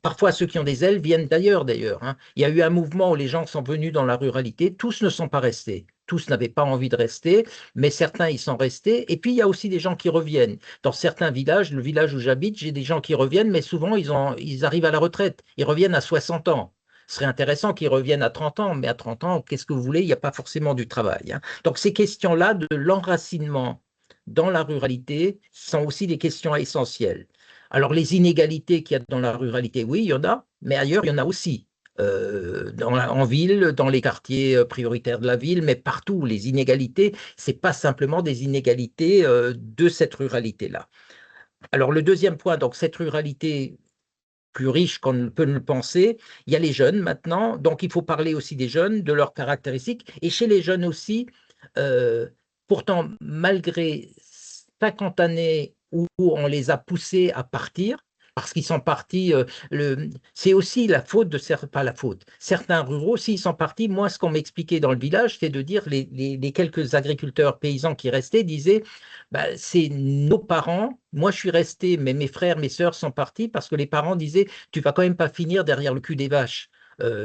Parfois, ceux qui ont des ailes viennent d'ailleurs. Hein. Il y a eu un mouvement où les gens sont venus dans la ruralité. Tous ne sont pas restés. Tous n'avaient pas envie de rester, mais certains y sont restés. Et puis, il y a aussi des gens qui reviennent. Dans certains villages, le village où j'habite, j'ai des gens qui reviennent, mais souvent, ils arrivent à la retraite. Ils reviennent à 60 ans. Ce serait intéressant qu'ils reviennent à 30 ans, mais à 30 ans, qu'est-ce que vous voulez? Il n'y a pas forcément du travail. Hein. Donc, ces questions-là de l'enracinement dans la ruralité sont aussi des questions essentielles. Alors, les inégalités qu'il y a dans la ruralité, oui, il y en a, mais ailleurs, il y en a aussi. En ville, dans les quartiers prioritaires de la ville, mais partout, les inégalités, ce n'est pas simplement des inégalités de cette ruralité-là. Alors, le deuxième point, donc cette ruralité plus riche qu'on ne peut le penser, il y a les jeunes maintenant, donc il faut parler aussi des jeunes, de leurs caractéristiques, et chez les jeunes aussi, euh, pourtant, malgré 50 années où on les a poussés à partir, parce qu'ils sont partis, c'est aussi la faute de certains, pas la faute, certains ruraux, s'ils sont partis, moi, ce qu'on m'expliquait dans le village, c'est de dire, les quelques agriculteurs paysans qui restaient disaient, bah, c'est nos parents, moi je suis resté, mais mes frères, mes sœurs sont partis parce que les parents disaient, tu vas quand même pas finir derrière le cul des vaches.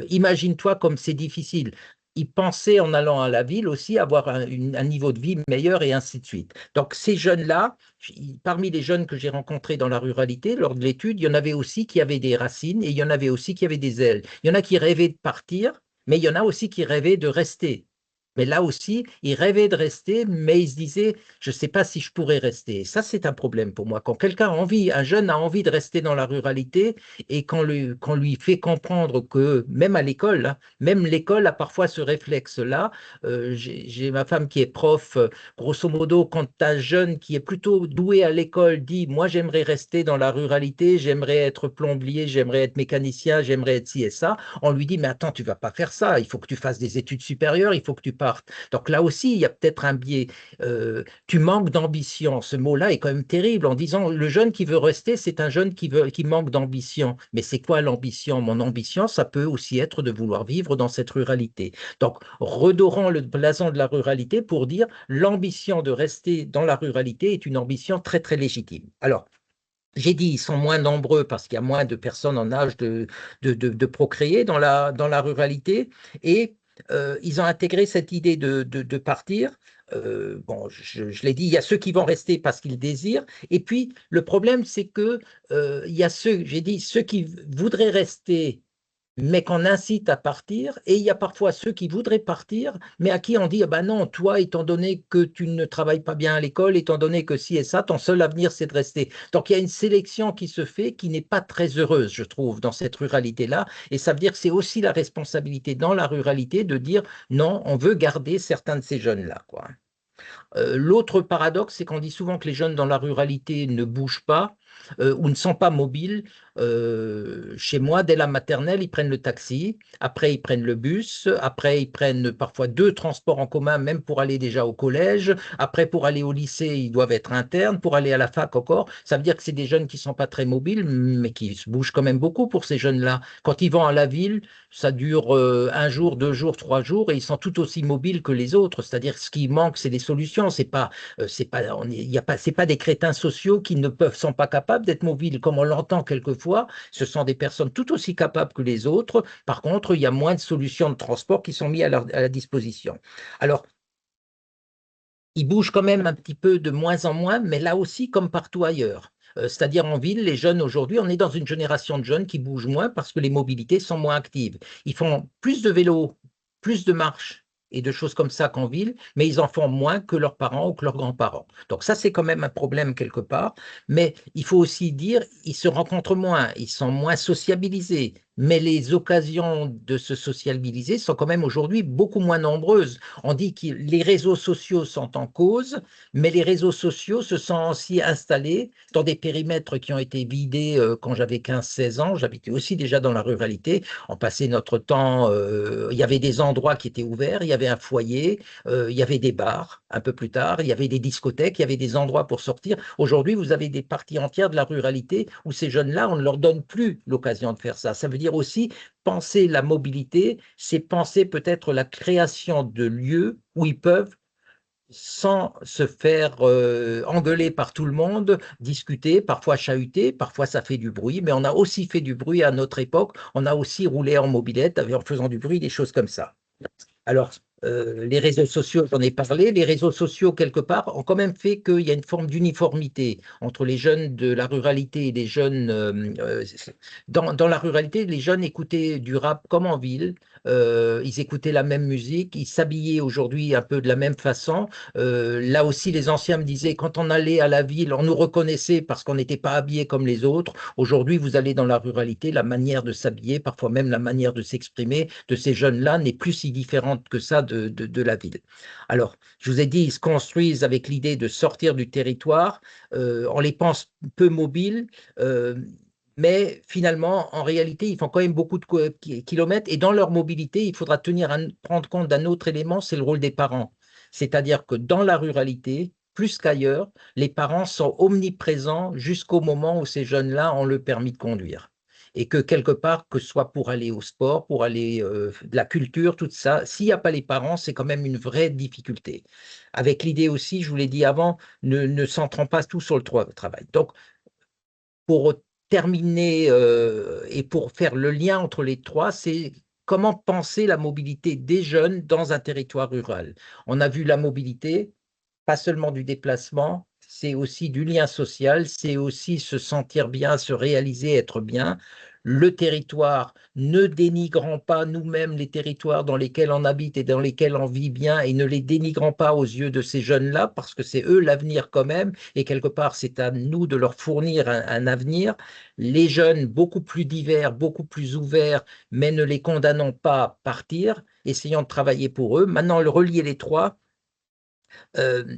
Imagine-toi comme c'est difficile. Ils pensaient en allant à la ville aussi avoir un niveau de vie meilleur et ainsi de suite. Donc ces jeunes-là, parmi les jeunes que j'ai rencontrés dans la ruralité, lors de l'étude, il y en avait aussi qui avaient des racines et il y en avait aussi qui avaient des ailes. Il y en a qui rêvaient de partir, mais il y en a aussi qui rêvaient de rester. Mais là aussi, ils rêvaient de rester, mais ils se disaient, je ne sais pas si je pourrais rester. Et ça, c'est un problème pour moi. Quand quelqu'un a envie, un jeune a envie de rester dans la ruralité et qu'on lui fait comprendre que même à l'école, hein, même l'école a parfois ce réflexe-là. J'ai ma femme qui est prof. Grosso modo, quand un jeune qui est plutôt doué à l'école dit, moi, j'aimerais rester dans la ruralité, j'aimerais être plombier, j'aimerais être mécanicien, j'aimerais être ci et ça, on lui dit, mais attends, tu ne vas pas faire ça. Il faut que tu fasses des études supérieures, il faut que tu partent. Donc là aussi, il y a peut-être un biais. Tu manques d'ambition. Ce mot-là est quand même terrible en disant le jeune qui veut rester, c'est un jeune qui manque d'ambition. Mais c'est quoi l'ambition? Mon ambition, ça peut aussi être de vouloir vivre dans cette ruralité. Donc, redorons le blason de la ruralité pour dire l'ambition de rester dans la ruralité est une ambition très, très légitime. Alors, j'ai dit, ils sont moins nombreux parce qu'il y a moins de personnes en âge de procréer dans la ruralité et ils ont intégré cette idée de partir. Bon, je l'ai dit, il y a ceux qui vont rester parce qu'ils désirent. Et puis, le problème, c'est que il y a j'ai dit, ceux qui voudraient rester mais qu'on incite à partir, et il y a parfois ceux qui voudraient partir, mais à qui on dit, ah ben non, toi, étant donné que tu ne travailles pas bien à l'école, étant donné que ci et ça, ton seul avenir, c'est de rester. Donc il y a une sélection qui se fait qui n'est pas très heureuse, je trouve, dans cette ruralité-là, et ça veut dire que c'est aussi la responsabilité dans la ruralité de dire, non, on veut garder certains de ces jeunes-là, quoi. L'autre paradoxe, c'est qu'on dit souvent que les jeunes dans la ruralité ne bougent pas ou ne sont pas mobiles. Chez moi, dès la maternelle, ils prennent le taxi, après ils prennent le bus, après ils prennent parfois deux transports en commun, même pour aller déjà au collège, après pour aller au lycée, ils doivent être internes, pour aller à la fac encore. Ça veut dire que c'est des jeunes qui ne sont pas très mobiles, mais qui se bougent quand même beaucoup pour ces jeunes-là. Quand ils vont à la ville, ça dure un jour, 2 jours, 3 jours, et ils sont tout aussi mobiles que les autres. C'est-à-dire que ce qui manque, c'est des solutions. conscients, c'est pas, c'est pas des crétins sociaux qui ne sont pas capables d'être mobiles, comme on l'entend quelquefois. Ce sont des personnes tout aussi capables que les autres. Par contre, il y a moins de solutions de transport qui sont mises à la disposition. Alors, ils bougent quand même un petit peu de moins en moins, mais là aussi, comme partout ailleurs. C'est-à-dire en ville, les jeunes aujourd'hui, on est dans une génération de jeunes qui bougent moins parce que les mobilités sont moins actives. Ils font plus de vélo, plus de marche et de choses comme ça qu'en ville, mais ils en font moins que leurs parents ou que leurs grands-parents. Donc ça, c'est quand même un problème quelque part. Mais il faut aussi dire, ils se rencontrent moins, ils sont moins sociabilisés. Mais les occasions de se sociabiliser sont quand même aujourd'hui beaucoup moins nombreuses. On dit que les réseaux sociaux sont en cause, mais les réseaux sociaux se sont aussi installés dans des périmètres qui ont été vidés quand j'avais 15-16 ans. J'habitais aussi déjà dans la ruralité. On passait notre temps, il y avait des endroits qui étaient ouverts, il y avait un foyer, il y avait des bars un peu plus tard, il y avait des discothèques, il y avait des endroits pour sortir. Aujourd'hui, vous avez des parties entières de la ruralité où ces jeunes-là, on ne leur donne plus l'occasion de faire ça. Ça veut dire aussi penser la mobilité, c'est penser peut-être la création de lieux où ils peuvent sans se faire engueuler par tout le monde, discuter, parfois chahuter, parfois ça fait du bruit, mais on a aussi fait du bruit à notre époque, on a aussi roulé en mobilette en faisant du bruit, des choses comme ça. Alors, les réseaux sociaux, j'en ai parlé, les réseaux sociaux, quelque part, ont quand même fait qu'il y a une forme d'uniformité entre les jeunes de la ruralité et les jeunes... dans la ruralité, les jeunes écoutaient du rap comme en ville, ils écoutaient la même musique, ils s'habillaient aujourd'hui un peu de la même façon. Là aussi, les anciens me disaient, quand on allait à la ville, on nous reconnaissait parce qu'on n'était pas habillés comme les autres. Aujourd'hui, vous allez dans la ruralité, la manière de s'habiller, parfois même la manière de s'exprimer de ces jeunes-là n'est plus si différente que ça de la ville. Alors, je vous ai dit, ils se construisent avec l'idée de sortir du territoire. On les pense peu mobiles. Mais finalement, en réalité, ils font quand même beaucoup de kilomètres et dans leur mobilité, il faudra prendre compte d'un autre élément, c'est le rôle des parents. C'est-à-dire que dans la ruralité, plus qu'ailleurs, les parents sont omniprésents jusqu'au moment où ces jeunes-là ont le permis de conduire. Et que quelque part, que ce soit pour aller au sport, pour aller de la culture, tout ça, s'il n'y a pas les parents, c'est quand même une vraie difficulté. Avec l'idée aussi, je vous l'ai dit avant, ne centrant pas tout sur le travail. Donc, pour terminer et pour faire le lien entre les trois, c'est comment penser la mobilité des jeunes dans un territoire rural. On a vu la mobilité, pas seulement du déplacement, c'est aussi du lien social, c'est aussi se sentir bien, se réaliser, être bien. Le territoire, ne dénigrant pas nous-mêmes les territoires dans lesquels on habite et dans lesquels on vit bien et ne les dénigrant pas aux yeux de ces jeunes-là, parce que c'est eux l'avenir quand même, et quelque part c'est à nous de leur fournir un avenir. Les jeunes, beaucoup plus divers, beaucoup plus ouverts, mais ne les condamnons pas à partir, essayons de travailler pour eux. Maintenant, le relier les trois,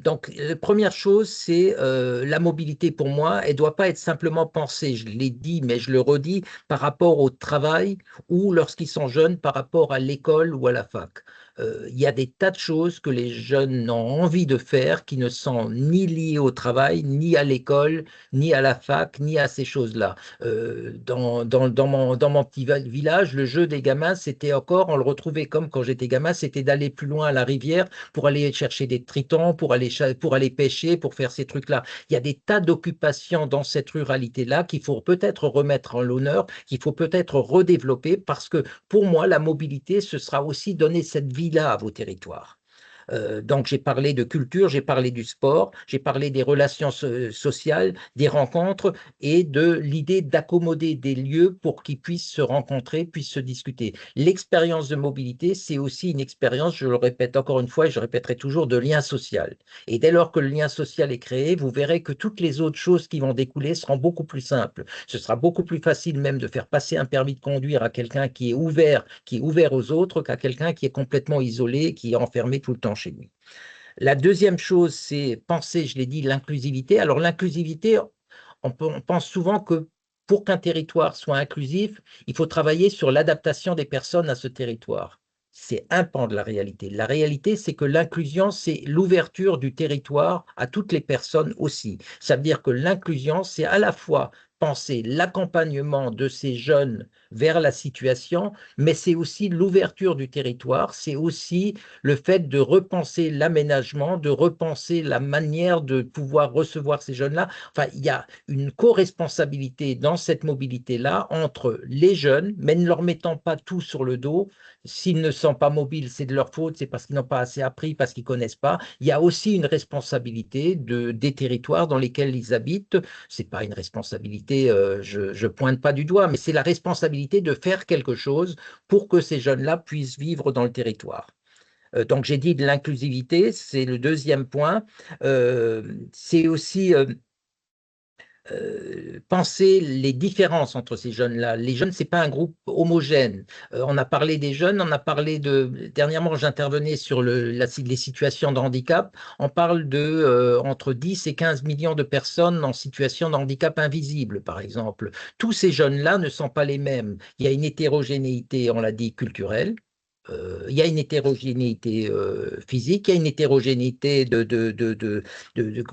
donc, la première chose, c'est la mobilité pour moi. Elle ne doit pas être simplement pensée, je l'ai dit, mais je le redis, par rapport au travail ou lorsqu'ils sont jeunes, par rapport à l'école ou à la fac. Il y a des tas de choses que les jeunes ont envie de faire qui ne sont ni liées au travail, ni à l'école, ni à la fac, ni à ces choses-là. Dans mon petit village, le jeu des gamins, c'était encore, on le retrouvait comme quand j'étais gamin, c'était d'aller plus loin à la rivière pour aller chercher des tritons, pour aller pêcher, pour faire ces trucs-là. Il y a des tas d'occupations dans cette ruralité-là qu'il faut peut-être remettre en l'honneur, qu'il faut peut-être redévelopper parce que pour moi, la mobilité, ce sera aussi donner cette vie-là à vos territoires. Donc, j'ai parlé de culture, j'ai parlé du sport, j'ai parlé des relations sociales, des rencontres et de l'idée d'accommoder des lieux pour qu'ils puissent se rencontrer, puissent se discuter. L'expérience de mobilité, c'est aussi une expérience, je le répète encore une fois et je répéterai toujours, de lien social. Et dès lors que le lien social est créé, vous verrez que toutes les autres choses qui vont découler seront beaucoup plus simples. Ce sera beaucoup plus facile même de faire passer un permis de conduire à quelqu'un qui est ouvert aux autres qu'à quelqu'un qui est complètement isolé, qui est enfermé tout le temps chez lui. La deuxième chose, c'est penser, je l'ai dit, l'inclusivité. Alors l'inclusivité, on pense souvent que pour qu'un territoire soit inclusif, il faut travailler sur l'adaptation des personnes à ce territoire. C'est un pan de la réalité. La réalité, c'est que l'inclusion, c'est l'ouverture du territoire à toutes les personnes aussi. Ça veut dire que l'inclusion, c'est à la fois penser l'accompagnement de ces jeunes vers la situation, mais c'est aussi l'ouverture du territoire, c'est aussi le fait de repenser l'aménagement, de repenser la manière de pouvoir recevoir ces jeunes-là. Enfin, il y a une co-responsabilité dans cette mobilité-là entre les jeunes, mais ne leur mettant pas tout sur le dos. S'ils ne sont pas mobiles, c'est de leur faute, c'est parce qu'ils n'ont pas assez appris, parce qu'ils ne connaissent pas. Il y a aussi une responsabilité des territoires dans lesquels ils habitent. Ce n'est pas une responsabilité, je ne pointe pas du doigt, mais c'est la responsabilité de faire quelque chose pour que ces jeunes-là puissent vivre dans le territoire. Donc, j'ai dit de l'inclusivité, c'est le deuxième point. C'est aussi penser les différences entre ces jeunes-là. Les jeunes, ce n'est pas un groupe homogène. On a parlé des jeunes, on a parlé de… Dernièrement, j'intervenais sur les situations de handicap. On parle de entre 10 et 15 millions de personnes en situation de handicap invisible, par exemple. Tous ces jeunes-là ne sont pas les mêmes. Il y a une hétérogénéité, on l'a dit, culturelle. Il y a une hétérogénéité physique, il y a une hétérogénéité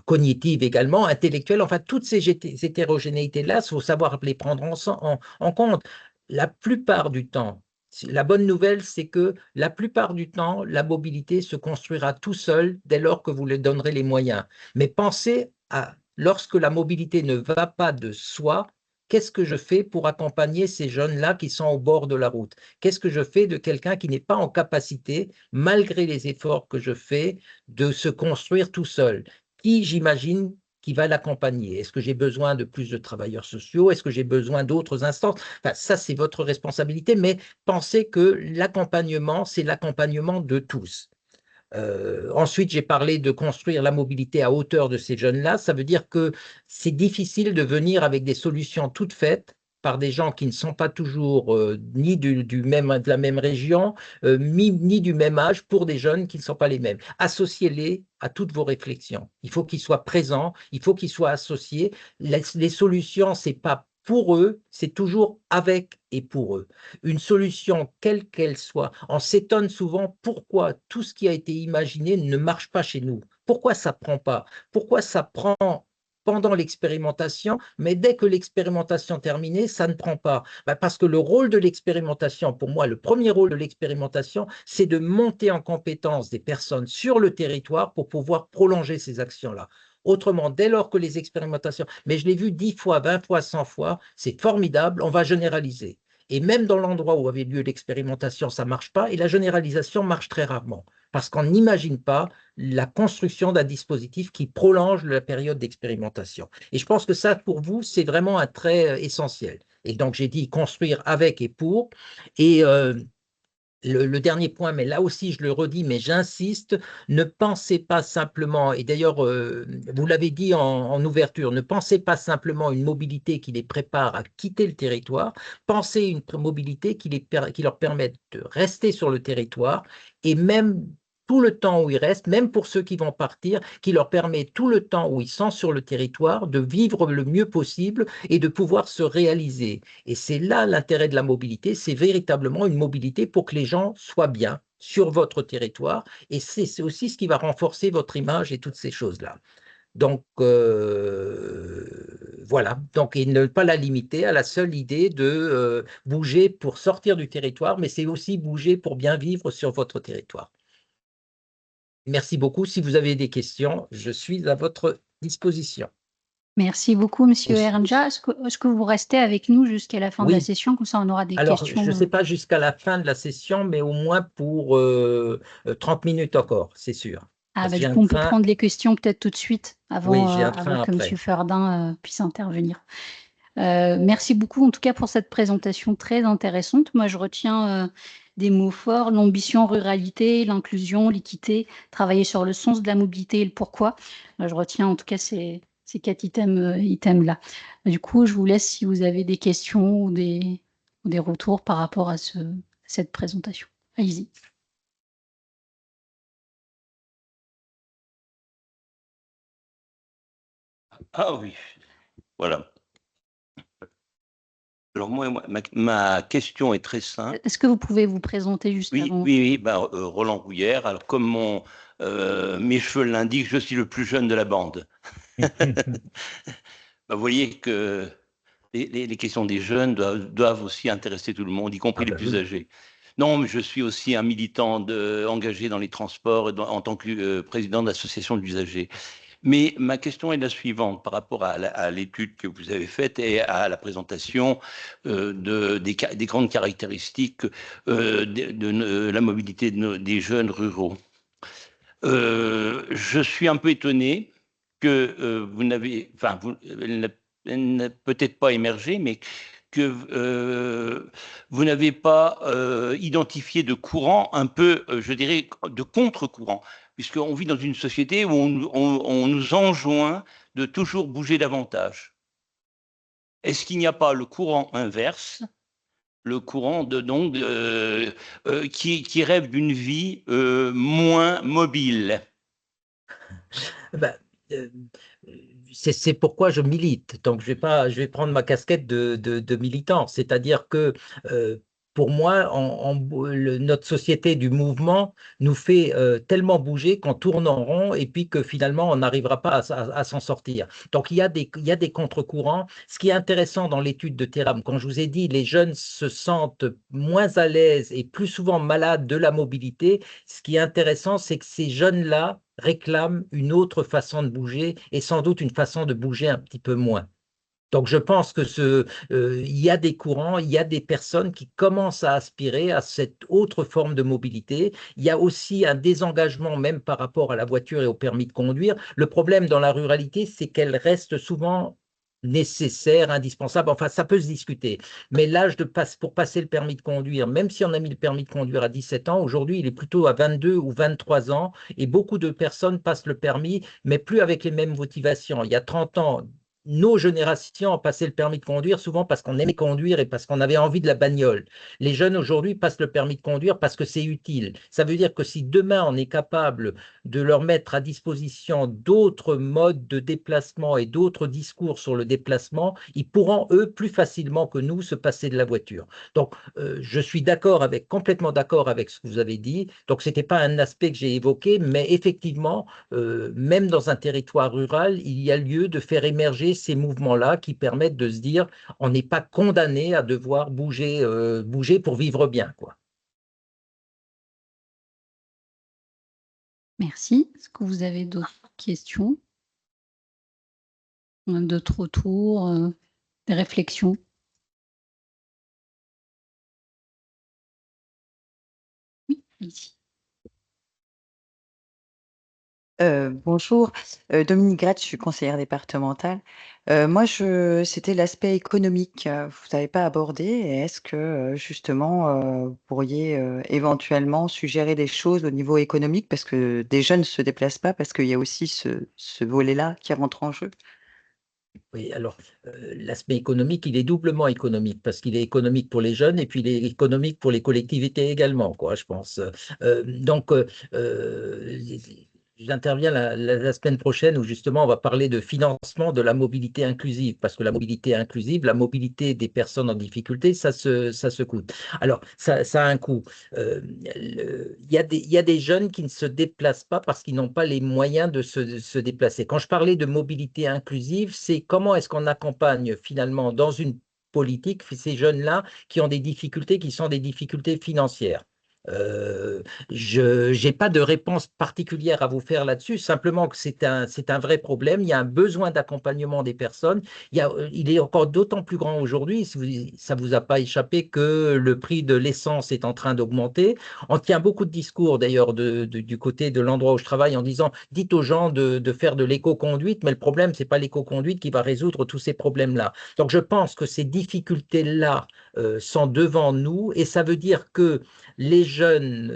cognitive également, intellectuelle. Enfin, toutes ces hétérogénéités-là, il faut savoir les prendre en compte. La plupart du temps, la bonne nouvelle, c'est que la plupart du temps, la mobilité se construira tout seul dès lors que vous lui donnerez les moyens. Mais pensez à lorsque la mobilité ne va pas de soi, qu'est-ce que je fais pour accompagner ces jeunes-là qui sont au bord de la route? Qu'est-ce que je fais de quelqu'un qui n'est pas en capacité, malgré les efforts que je fais, de se construire tout seul? Qui, j'imagine, qui va l'accompagner? Est-ce que j'ai besoin de plus de travailleurs sociaux? Est-ce que j'ai besoin d'autres instances? Enfin, ça, c'est votre responsabilité, mais pensez que l'accompagnement, c'est l'accompagnement de tous. Ensuite, j'ai parlé de construire la mobilité à hauteur de ces jeunes-là. Ça veut dire que c'est difficile de venir avec des solutions toutes faites par des gens qui ne sont pas toujours ni de la même région, ni du même âge, pour des jeunes qui ne sont pas les mêmes. Associez-les à toutes vos réflexions. Il faut qu'ils soient présents, il faut qu'ils soient associés. Les solutions, ce n'est pas pour eux, c'est toujours avec et pour eux. Une solution, quelle qu'elle soit, on s'étonne souvent pourquoi tout ce qui a été imaginé ne marche pas chez nous. Pourquoi ça ne prend pas? Pourquoi ça prend pendant l'expérimentation, mais dès que l'expérimentation est terminée, ça ne prend pas? Parce que le rôle de l'expérimentation, pour moi, le premier rôle de l'expérimentation, c'est de monter en compétence des personnes sur le territoire pour pouvoir prolonger ces actions-là. Autrement, dès lors que les expérimentations, mais je l'ai vu 10 fois, 20 fois, 100 fois, c'est formidable, on va généraliser. Et même dans l'endroit où avait lieu l'expérimentation, ça ne marche pas, et la généralisation marche très rarement, parce qu'on n'imagine pas la construction d'un dispositif qui prolonge la période d'expérimentation. Et je pense que ça, pour vous, c'est vraiment un trait essentiel. Et donc, j'ai dit construire avec et pour, et le dernier point, mais là aussi je le redis, mais j'insiste, ne pensez pas simplement, et d'ailleurs vous l'avez dit en ouverture, ne pensez pas simplement une mobilité qui les prépare à quitter le territoire, pensez une mobilité qui leur permette de rester sur le territoire et même tout le temps où ils restent, même pour ceux qui vont partir, qui leur permet tout le temps où ils sont sur le territoire de vivre le mieux possible et de pouvoir se réaliser. Et c'est là l'intérêt de la mobilité, c'est véritablement une mobilité pour que les gens soient bien sur votre territoire. Et c'est aussi ce qui va renforcer votre image et toutes ces choses-là. Donc, voilà. Donc, et ne pas la limiter à la seule idée de bouger pour sortir du territoire, mais c'est aussi bouger pour bien vivre sur votre territoire. Merci beaucoup. Si vous avez des questions, je suis à votre disposition. Merci beaucoup, Monsieur Ernja. Est-ce que vous restez avec nous jusqu'à la fin de la session? Comme ça, on aura des questions. Alors, je ne sais pas jusqu'à la fin de la session, mais au moins pour 30 minutes encore, c'est sûr. Du coup, on peut prendre les questions peut-être tout de suite avant, avant que M. Ferdin puisse intervenir. Merci beaucoup, en tout cas, pour cette présentation très intéressante. Moi, je retiens des mots forts: l'ambition, ruralité, l'inclusion, l'équité, travailler sur le sens de la mobilité et le pourquoi. Je retiens en tout cas ces 4 items-là. Du coup, je vous laisse si vous avez des questions ou des retours par rapport à cette présentation. Allez-y. Ah oui, voilà. Alors moi, ma question est très simple. Est-ce que vous pouvez vous présenter juste avant? Oui, Roland Rouillère. Alors comme mes cheveux l'indiquent, je suis le plus jeune de la bande. Vous voyez que les questions des jeunes doivent aussi intéresser tout le monde, y compris les plus âgés. Non, mais je suis aussi un militant engagé dans les transports en tant que président de l'association d'usagers. Mais ma question est la suivante par rapport à l'étude que vous avez faite et à la présentation des grandes caractéristiques de la mobilité des jeunes ruraux. Je suis un peu étonné que vous n'avez, enfin, elle n'a peut-être pas émergé, mais que vous n'avez pas identifié de courant un peu, je dirais, de contre-courant, puisqu'on vit dans une société où on nous enjoint de toujours bouger davantage. Est-ce qu'il n'y a pas le courant inverse, le courant qui rêve d'une vie moins mobile? Ben, c'est pourquoi je milite. Donc, je vais prendre ma casquette de militant. C'est-à-dire que pour moi, notre société du mouvement nous fait tellement bouger qu'on tourne en rond et puis que finalement, on n'arrivera pas à s'en sortir. Donc, il y a des contre-courants. Ce qui est intéressant dans l'étude de Theram, quand je vous ai dit, les jeunes se sentent moins à l'aise et plus souvent malades de la mobilité, ce qui est intéressant, c'est que ces jeunes-là réclament une autre façon de bouger et sans doute une façon de bouger un petit peu moins. Donc, je pense que il y a des courants, il y a des personnes qui commencent à aspirer à cette autre forme de mobilité. Il y a aussi un désengagement même par rapport à la voiture et au permis de conduire. Le problème dans la ruralité, c'est qu'elle reste souvent nécessaire, indispensable. Enfin, ça peut se discuter. Mais l'âge pour passer le permis de conduire, même si on a mis le permis de conduire à 17 ans, aujourd'hui, il est plutôt à 22 ou 23 ans. Et beaucoup de personnes passent le permis, mais plus avec les mêmes motivations. Il y a 30 ans, nos générations ont passé le permis de conduire souvent parce qu'on aimait conduire et parce qu'on avait envie de la bagnole. Les jeunes aujourd'hui passent le permis de conduire parce que c'est utile. Ça veut dire que si demain on est capable de leur mettre à disposition d'autres modes de déplacement et d'autres discours sur le déplacement, ils pourront, eux, plus facilement que nous, se passer de la voiture. Donc, je suis complètement d'accord avec ce que vous avez dit. Donc, ce n'était pas un aspect que j'ai évoqué, mais effectivement, même dans un territoire rural, il y a lieu de faire émerger ces mouvements-là qui permettent de se dire on n'est pas condamné à devoir bouger pour vivre bien, quoi. Merci. Est-ce que vous avez d'autres questions? D'autres retours, des réflexions? Oui, ici. Bonjour, Dominique Grette, je suis conseillère départementale. Moi, c'était l'aspect économique, vous n'avez pas abordé. Est-ce que, justement, vous pourriez, éventuellement suggérer des choses au niveau économique? Parce que des jeunes ne se déplacent pas, parce qu'il y a aussi ce volet-là qui rentre en jeu. Oui, alors l'aspect économique, il est doublement économique parce qu'il est économique pour les jeunes et puis il est économique pour les collectivités également, quoi, je pense. Donc, j'interviens la semaine prochaine où justement on va parler de financement de la mobilité inclusive parce que la mobilité inclusive, la mobilité des personnes en difficulté, ça se coûte. Alors, ça a un coût. Il y a des jeunes qui ne se déplacent pas parce qu'ils n'ont pas les moyens de se déplacer. Quand je parlais de mobilité inclusive, c'est comment est-ce qu'on accompagne finalement dans une politique ces jeunes-là qui ont des difficultés, qui sont des difficultés financières. Je n'ai pas de réponse particulière à vous faire là-dessus, simplement que c'est un vrai problème. Il y a un besoin d'accompagnement des personnes. Il est encore d'autant plus grand aujourd'hui, si ça ne vous a pas échappé, que le prix de l'essence est en train d'augmenter. On tient beaucoup de discours d'ailleurs du côté de l'endroit où je travaille en disant dites aux gens de faire de l'éco-conduite, mais le problème, ce n'est pas l'éco-conduite qui va résoudre tous ces problèmes-là. Donc je pense que ces difficultés-là sont devant nous et ça veut dire que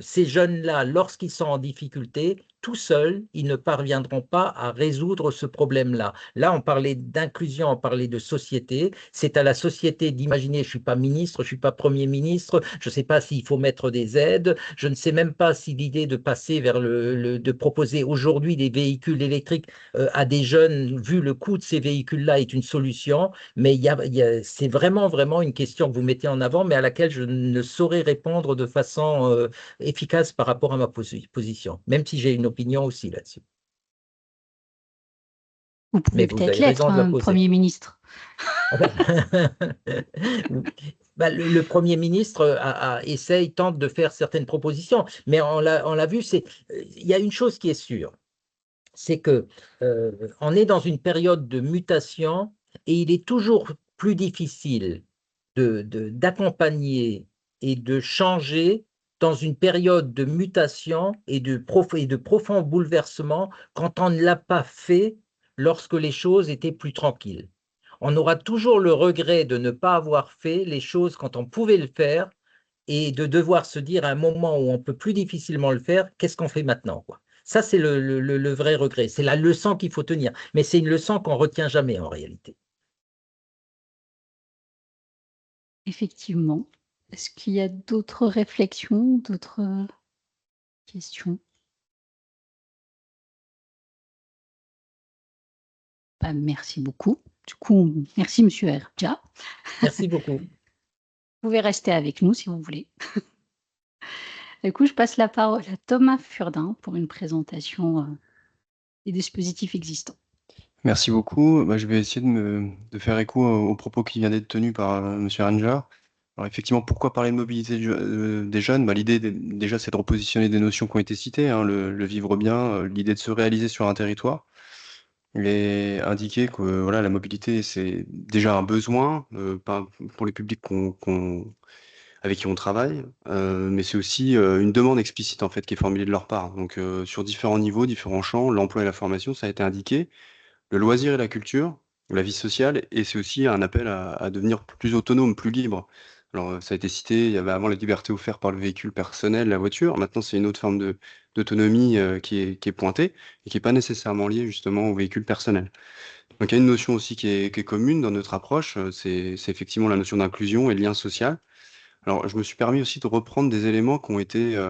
ces jeunes-là, lorsqu'ils sont en difficulté, tout seuls, ils ne parviendront pas à résoudre ce problème-là. Là, on parlait d'inclusion, on parlait de société. C'est à la société d'imaginer, je ne suis pas ministre, je ne suis pas Premier ministre, je ne sais pas s'il faut mettre des aides, je ne sais même pas si l'idée de passer vers de proposer aujourd'hui des véhicules électriques à des jeunes, vu le coût de ces véhicules-là, est une solution. Mais c'est vraiment, vraiment une question que vous mettez en avant, mais à laquelle je ne saurais répondre de façon efficace par rapport à ma position, même si j'ai une opinion aussi là-dessus. Vous pouvez Mais vous peut-être avez raison l'être, de la hein, poser. Premier ministre. Ah ben, le Premier ministre essaye, tente de faire certaines propositions, mais on l'a vu, il y a une chose qui est sûre, c'est que on est dans une période de mutation et il est toujours plus difficile d'accompagner et de changer dans une période de mutation et de profond bouleversement quand on ne l'a pas fait lorsque les choses étaient plus tranquilles. On aura toujours le regret de ne pas avoir fait les choses quand on pouvait le faire et de devoir se dire à un moment où on peut plus difficilement le faire, qu'est-ce qu'on fait maintenant, quoi. Ça, c'est le vrai regret. C'est la leçon qu'il faut tenir. Mais c'est une leçon qu'on retient jamais en réalité. Effectivement. Est-ce qu'il y a d'autres réflexions, d'autres questions? Bah, merci beaucoup. Du coup, merci Monsieur Erdja. Merci beaucoup. Vous pouvez rester avec nous si vous voulez. Du coup, je passe la parole à Thomas Furdin pour une présentation des dispositifs existants. Merci beaucoup. Bah, je vais essayer de faire écho aux propos qui vient d'être tenus par Monsieur Ranger. Alors effectivement, pourquoi parler de mobilité des jeunes? Bah, l'idée déjà, c'est de repositionner des notions qui ont été citées, hein, le vivre bien, l'idée de se réaliser sur un territoire. Et indiquer que voilà, la mobilité, c'est déjà un besoin pour les publics avec qui on travaille, mais c'est aussi une demande explicite en fait qui est formulée de leur part. Donc sur différents niveaux, différents champs, l'emploi et la formation, ça a été indiqué. Le loisir et la culture, la vie sociale, et c'est aussi un appel à devenir plus autonome, plus libre. Alors, ça a été cité, il y avait avant la liberté offerte par le véhicule personnel, la voiture. Maintenant, c'est une autre forme d'autonomie qui est pointée et qui n'est pas nécessairement liée justement au véhicule personnel. Donc, il y a une notion aussi qui est commune dans notre approche, c'est effectivement la notion d'inclusion et de lien social. Alors, je me suis permis aussi de reprendre des éléments qui ont été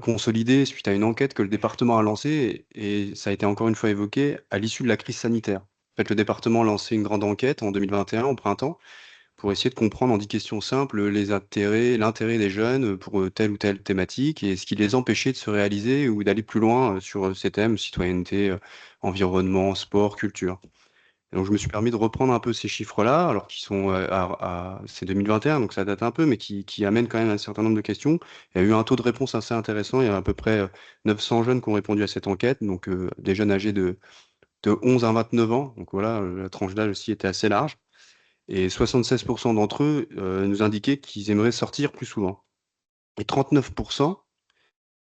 consolidés suite à une enquête que le département a lancée et ça a été encore une fois évoqué à l'issue de la crise sanitaire. En fait, le département a lancé une grande enquête en 2021, au printemps, pour essayer de comprendre en 10 questions simples l'intérêt des jeunes pour telle ou telle thématique et ce qui les empêchait de se réaliser ou d'aller plus loin sur ces thèmes, citoyenneté, environnement, sport, culture. Et donc je me suis permis de reprendre un peu ces chiffres-là, alors qu'ils sont c'est 2021, donc ça date un peu, mais qui amènent quand même un certain nombre de questions. Il y a eu un taux de réponse assez intéressant. Il y a à peu près 900 jeunes qui ont répondu à cette enquête, donc des jeunes âgés de 11 à 29 ans. Donc voilà, la tranche d'âge aussi était assez large. Et 76% d'entre eux nous indiquaient qu'ils aimeraient sortir plus souvent. Et 39%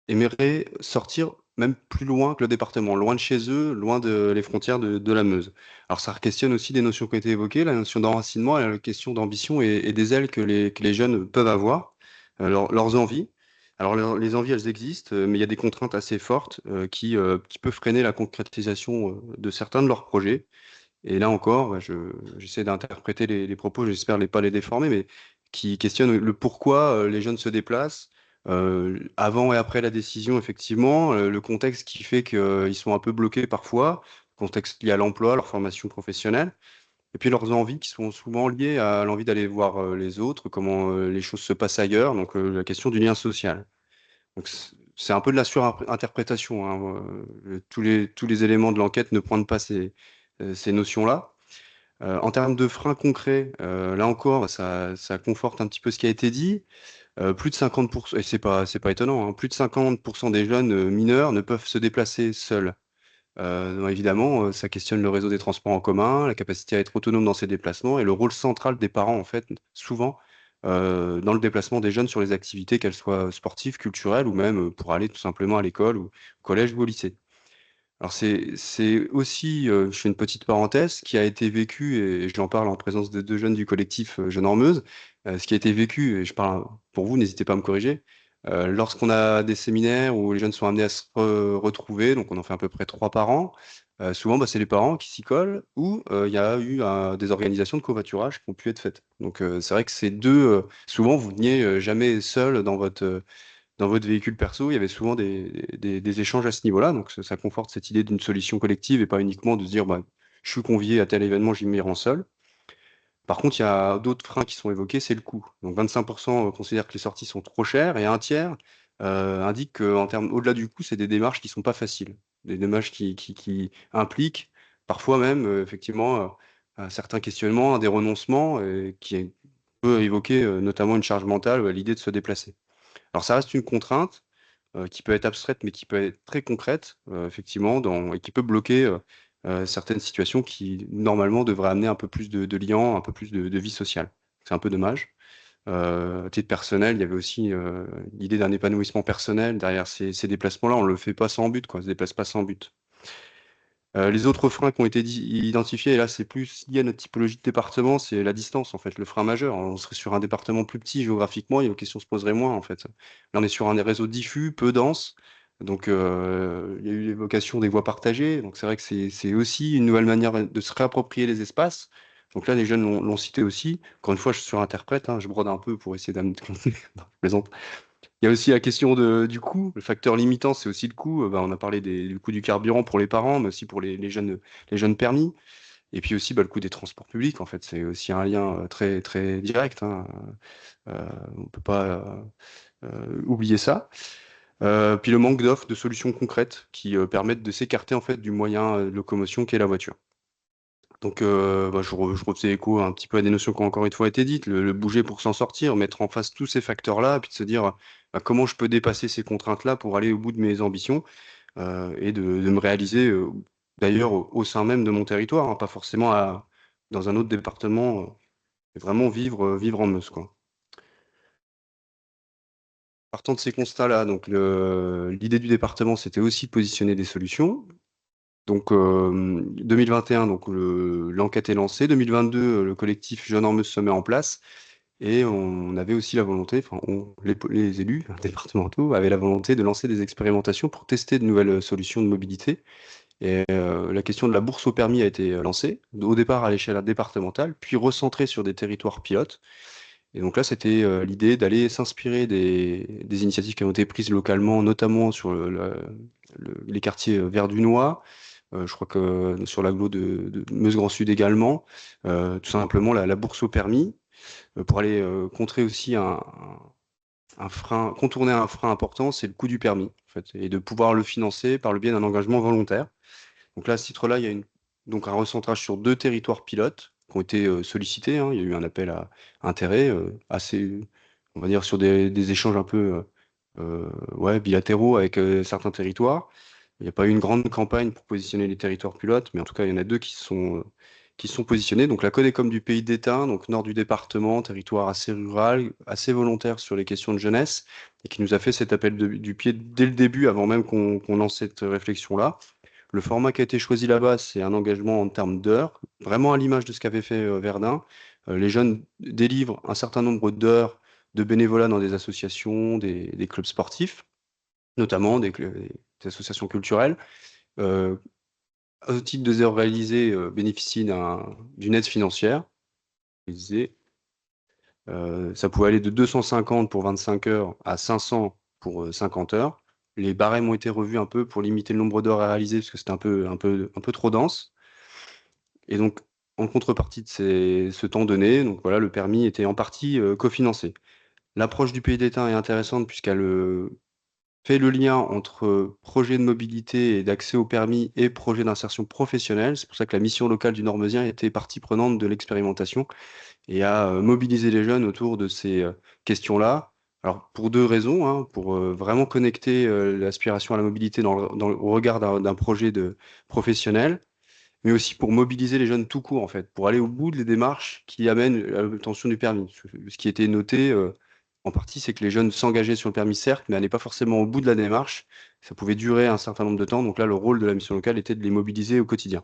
aimeraient sortir même plus loin que le département, loin de chez eux, loin les frontières de la Meuse. Alors ça questionne aussi des notions qui ont été évoquées, la notion d'enracinement et la question d'ambition et des ailes que les jeunes peuvent avoir, leurs envies. Alors les envies, elles existent, mais il y a des contraintes assez fortes qui peuvent freiner la concrétisation de certains de leurs projets. Et là encore, bah, j'essaie d'interpréter les propos, j'espère pas les déformer, mais qui questionnent le pourquoi les jeunes se déplacent, avant et après la décision, effectivement, le contexte qui fait qu'ils sont un peu bloqués parfois, contexte lié à l'emploi, leur formation professionnelle, et puis leurs envies qui sont souvent liées à l'envie d'aller voir les autres, comment les choses se passent ailleurs, donc la question du lien social. Donc c'est un peu de la surinterprétation, hein, tous les éléments de l'enquête ne pointent pas ces notions-là. En termes de freins concrets, là encore, ça conforte un petit peu ce qui a été dit. Plus de 50%, et c'est pas étonnant, hein, plus de 50% des jeunes mineurs ne peuvent se déplacer seuls. Donc évidemment, ça questionne le réseau des transports en commun, la capacité à être autonome dans ses déplacements et le rôle central des parents, en fait, souvent, dans le déplacement des jeunes sur les activités, qu'elles soient sportives, culturelles ou même pour aller tout simplement à l'école ou au collège ou au lycée. Alors c'est aussi, je fais une petite parenthèse, qui a été vécu et j'en parle en présence de 2 jeunes du collectif, Jeunes en Meuse. Ce qui a été vécu et je parle pour vous, n'hésitez pas à me corriger, lorsqu'on a des séminaires où les jeunes sont amenés à se retrouver, donc on en fait à peu près 3 par an, souvent, bah, c'est les parents qui s'y collent ou, il y a eu des organisations de covoiturage qui ont pu être faites. Donc c'est vrai que ces 2, souvent vous veniez, jamais seul dans votre véhicule perso, il y avait souvent des échanges à ce niveau-là. Donc, ça conforte cette idée d'une solution collective et pas uniquement de se dire, bah, je suis convié à tel événement, j'y m'y rends seul. Par contre, il y a d'autres freins qui sont évoqués, c'est le coût. Donc, 25% considèrent que les sorties sont trop chères et un tiers indique qu'en termes, au-delà du coût, c'est des démarches qui sont pas faciles. Des démarches qui impliquent parfois même, effectivement, certains questionnements, des renoncements qui peut évoquer notamment une charge mentale ou à l'idée de se déplacer. Alors ça reste une contrainte qui peut être abstraite, mais qui peut être très concrète, effectivement, et qui peut bloquer certaines situations qui, normalement, devraient amener un peu plus de liens, un peu plus de vie sociale. C'est un peu dommage. À titre personnel, il y avait aussi l'idée d'un épanouissement personnel derrière ces déplacements-là. On ne le fait pas sans but, quoi. On ne se déplace pas sans but. Les autres freins qui ont été identifiés, et là c'est plus lié à notre typologie de département, c'est la distance en fait, le frein majeur. On serait sur un département plus petit géographiquement, et les questions se poseraient moins en fait. Là on est sur un réseau diffus, peu dense, donc il y a eu l'évocation des voies partagées, donc c'est vrai que c'est aussi une nouvelle manière de se réapproprier les espaces. Donc là les jeunes l'ont cité aussi. Encore une fois, je surinterprète, hein, je brode un peu pour essayer d'amener. Non, je plaisante. Il y a aussi la question du coût. Le facteur limitant, c'est aussi le coût. On a parlé du coût du carburant pour les parents, mais aussi pour les jeunes permis. Et puis aussi le coût des transports publics, en fait. C'est aussi un lien très, très direct, hein. On ne peut pas oublier ça. Puis le manque d'offres, de solutions concrètes qui permettent de s'écarter en fait du moyen de locomotion qu'est la voiture. Donc, je refaisais écho un petit peu à des notions qui ont encore une fois été dites, le bouger pour s'en sortir, mettre en face tous ces facteurs-là, puis de se dire comment je peux dépasser ces contraintes-là pour aller au bout de mes ambitions et de me réaliser d'ailleurs au sein même de mon territoire, hein, pas forcément dans un autre département, mais vraiment vivre en Meuse, quoi. Partant de ces constats-là, donc l'idée du département, c'était aussi de positionner des solutions. Donc 2021, donc l'enquête est lancée. 2022, le collectif Jeunes en Meuse se met en place. Et on avait aussi la volonté, enfin les élus départementaux avaient la volonté de lancer des expérimentations pour tester de nouvelles solutions de mobilité. Et la question de la bourse au permis a été lancée, au départ à l'échelle départementale, puis recentrée sur des territoires pilotes. Et donc là, c'était l'idée d'aller s'inspirer des initiatives qui ont été prises localement, notamment sur les quartiers verdunois. Je crois que sur l'agglo de Meuse-Grand Sud également, tout simplement la bourse au permis, pour aller contrer aussi contourner un frein important, c'est le coût du permis, en fait, et de pouvoir le financer par le biais d'un engagement volontaire. Donc là, à ce titre-là, il y a donc un recentrage sur 2 territoires pilotes qui ont été sollicités, hein. Il y a eu un appel à intérêt assez, on va dire, sur des échanges un peu bilatéraux avec certains territoires. Il n'y a pas eu une grande campagne pour positionner les territoires pilotes, mais en tout cas, il y en a 2 qui sont positionnés. Donc la Codecom du Pays d'Étain, donc nord du département, territoire assez rural, assez volontaire sur les questions de jeunesse, et qui nous a fait cet appel du pied dès le début, avant même qu'on lance cette réflexion-là. Le format qui a été choisi là-bas, c'est un engagement en termes d'heures, vraiment à l'image de ce qu'avait fait Verdun. Les jeunes délivrent un certain nombre d'heures de bénévolat dans des associations, des clubs sportifs, notamment des associations culturelles. Au titre de heures réalisées, bénéficient d'une aide financière. Ça pouvait aller de 250 pour 25 heures à 500 pour 50 heures. Les barèmes ont été revus un peu pour limiter le nombre d'heures à réaliser parce que c'était un peu trop dense. Et donc, en contrepartie de ce temps donné, donc voilà, le permis était en partie cofinancé. L'approche du Pays d'Étain est intéressante puisqu'elle fait le lien entre projet de mobilité et d'accès au permis et projet d'insertion professionnelle. C'est pour ça que la mission locale du Nord-Meusien était partie prenante de l'expérimentation et a mobilisé les jeunes autour de ces questions-là. Alors, pour 2 raisons, hein, pour vraiment connecter l'aspiration à la mobilité au regard d'un projet professionnel, mais aussi pour mobiliser les jeunes tout court, en fait, pour aller au bout des démarches qui amènent à l'obtention du permis. Ce qui était noté en partie, c'est que les jeunes s'engageaient sur le permis, certes, mais n'allaient pas forcément au bout de la démarche. Ça pouvait durer un certain nombre de temps. Donc là, le rôle de la mission locale était de les mobiliser au quotidien.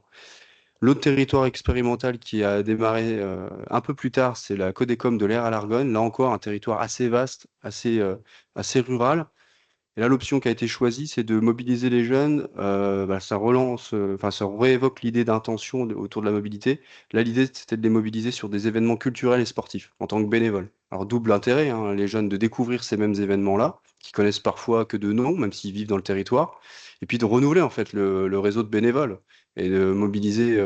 L'autre territoire expérimental qui a démarré un peu plus tard, c'est la Codecom de l'Aire à l'Argonne. Là encore, un territoire assez vaste, assez rural. Et là, l'option qui a été choisie, c'est de mobiliser les jeunes. Ça relance, ça réévoque l'idée d'intention autour de la mobilité. Là, l'idée, c'était de les mobiliser sur des événements culturels et sportifs en tant que bénévoles. Alors, double intérêt, hein, les jeunes de découvrir ces mêmes événements-là, qui connaissent parfois que de nom, même s'ils vivent dans le territoire, et puis de renouveler en fait le réseau de bénévoles et de mobiliser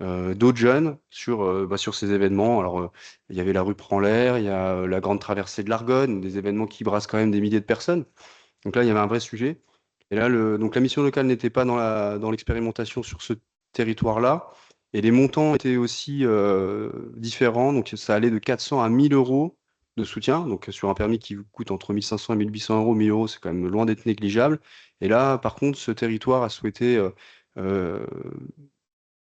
d'autres jeunes sur ces événements. Alors, il y avait la rue Prend l'air, il y a la grande traversée de l'Argonne, des événements qui brassent quand même des milliers de personnes. Donc là, il y avait un vrai sujet. Et là, donc la mission locale n'était pas dans l'expérimentation sur ce territoire-là. Et les montants étaient aussi différents, donc ça allait de 400 à 1000 euros de soutien. Donc sur un permis qui vous coûte entre 1500 et 1800 euros, 1000 euros, c'est quand même loin d'être négligeable. Et là, par contre, ce territoire a souhaité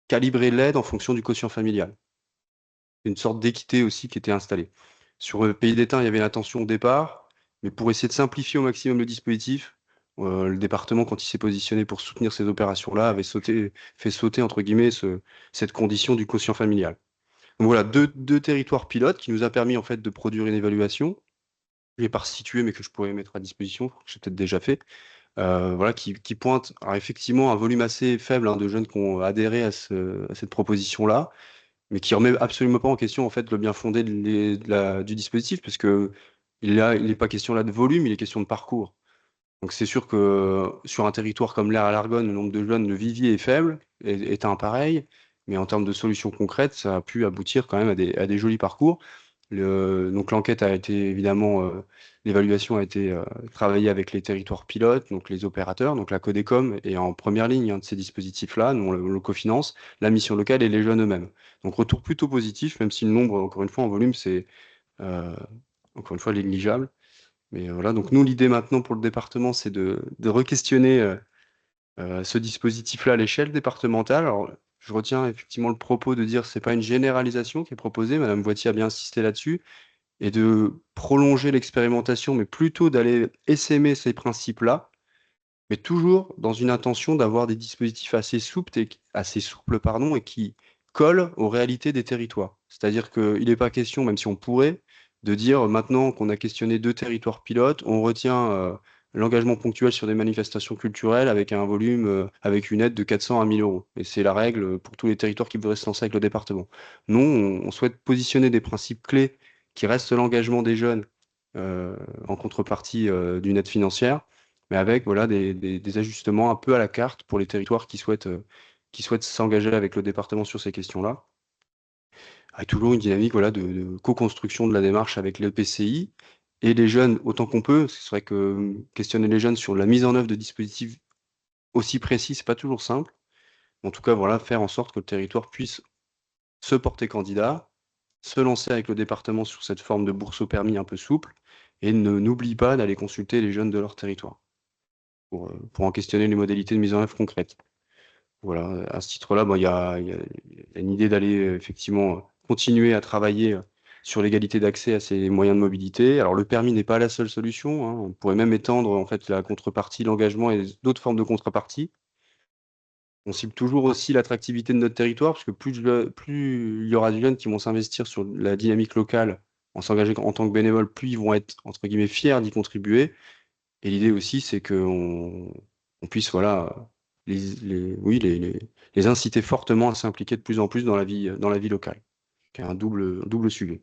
calibrer l'aide en fonction du quotient familial. Une sorte d'équité aussi qui était installée. Sur le Pays d'Étain, il y avait l'intention au départ, mais pour essayer de simplifier au maximum le dispositif, le département, quand il s'est positionné pour soutenir ces opérations-là, avait fait sauter, entre guillemets, cette condition du quotient familial. Donc voilà, deux territoires pilotes qui nous a permis en fait de produire une évaluation. Je ne l'ai pas située, mais que je pourrais mettre à disposition, que j'ai peut-être déjà fait, voilà, qui pointe alors effectivement un volume assez faible de jeunes qui ont adhéré à cette proposition-là, mais qui remet absolument pas en question en fait le bien fondé du dispositif, parce que il n'est pas question là de volume, il est question de parcours. Donc c'est sûr que sur un territoire comme l'Aire à l'Argonne, le nombre de jeunes, le vivier est faible, est pareil, mais en termes de solutions concrètes, ça a pu aboutir quand même à des jolis parcours. Donc l'enquête a été évidemment, l'évaluation a été travaillée avec les territoires pilotes, donc les opérateurs, donc la Codecom est en première ligne de ces dispositifs-là, nous on le cofinance, la mission locale et les jeunes eux-mêmes. Donc retour plutôt positif, même si le nombre, encore une fois, en volume, c'est encore une fois négligeable. Mais voilà, donc nous, l'idée maintenant pour le département, c'est de re-questionner ce dispositif-là à l'échelle départementale. Alors, je retiens effectivement le propos de dire que ce n'est pas une généralisation qui est proposée, Madame Voitier a bien insisté là-dessus, et de prolonger l'expérimentation, mais plutôt d'aller essaimer ces principes-là, mais toujours dans une intention d'avoir des dispositifs assez souples, et qui collent aux réalités des territoires. C'est-à-dire qu'il n'est pas question, même si on pourrait, de dire maintenant qu'on a questionné 2 territoires pilotes, on retient l'engagement ponctuel sur des manifestations culturelles avec un volume, avec une aide de 400 à 1000 euros. Et c'est la règle pour tous les territoires qui voudraient se lancer avec le département. Non, on souhaite positionner des principes clés qui restent l'engagement des jeunes en contrepartie d'une aide financière, mais avec voilà, des ajustements un peu à la carte pour les territoires qui souhaitent s'engager avec le département sur ces questions-là. Avec toujours une dynamique voilà, de co-construction de la démarche avec l'EPCI et les jeunes autant qu'on peut. C'est vrai que questionner les jeunes sur la mise en œuvre de dispositifs aussi précis, c'est pas toujours simple. En tout cas, voilà, faire en sorte que le territoire puisse se porter candidat, se lancer avec le département sur cette forme de bourse au permis un peu souple, et n'oublie pas d'aller consulter les jeunes de leur territoire pour en questionner les modalités de mise en œuvre concrètes. Voilà, à ce titre-là, il y a une idée d'aller effectivement continuer à travailler sur l'égalité d'accès à ces moyens de mobilité. Alors le permis n'est pas la seule solution, hein. On pourrait même étendre en fait la contrepartie, l'engagement et d'autres formes de contrepartie. On cible toujours aussi l'attractivité de notre territoire, parce que plus il y aura de jeunes qui vont s'investir sur la dynamique locale, en s'engager en tant que bénévoles, plus ils vont être entre guillemets fiers d'y contribuer. Et l'idée aussi, c'est qu'on puisse voilà, les inciter fortement à s'impliquer de plus en plus dans la vie locale, qui est un double sujet.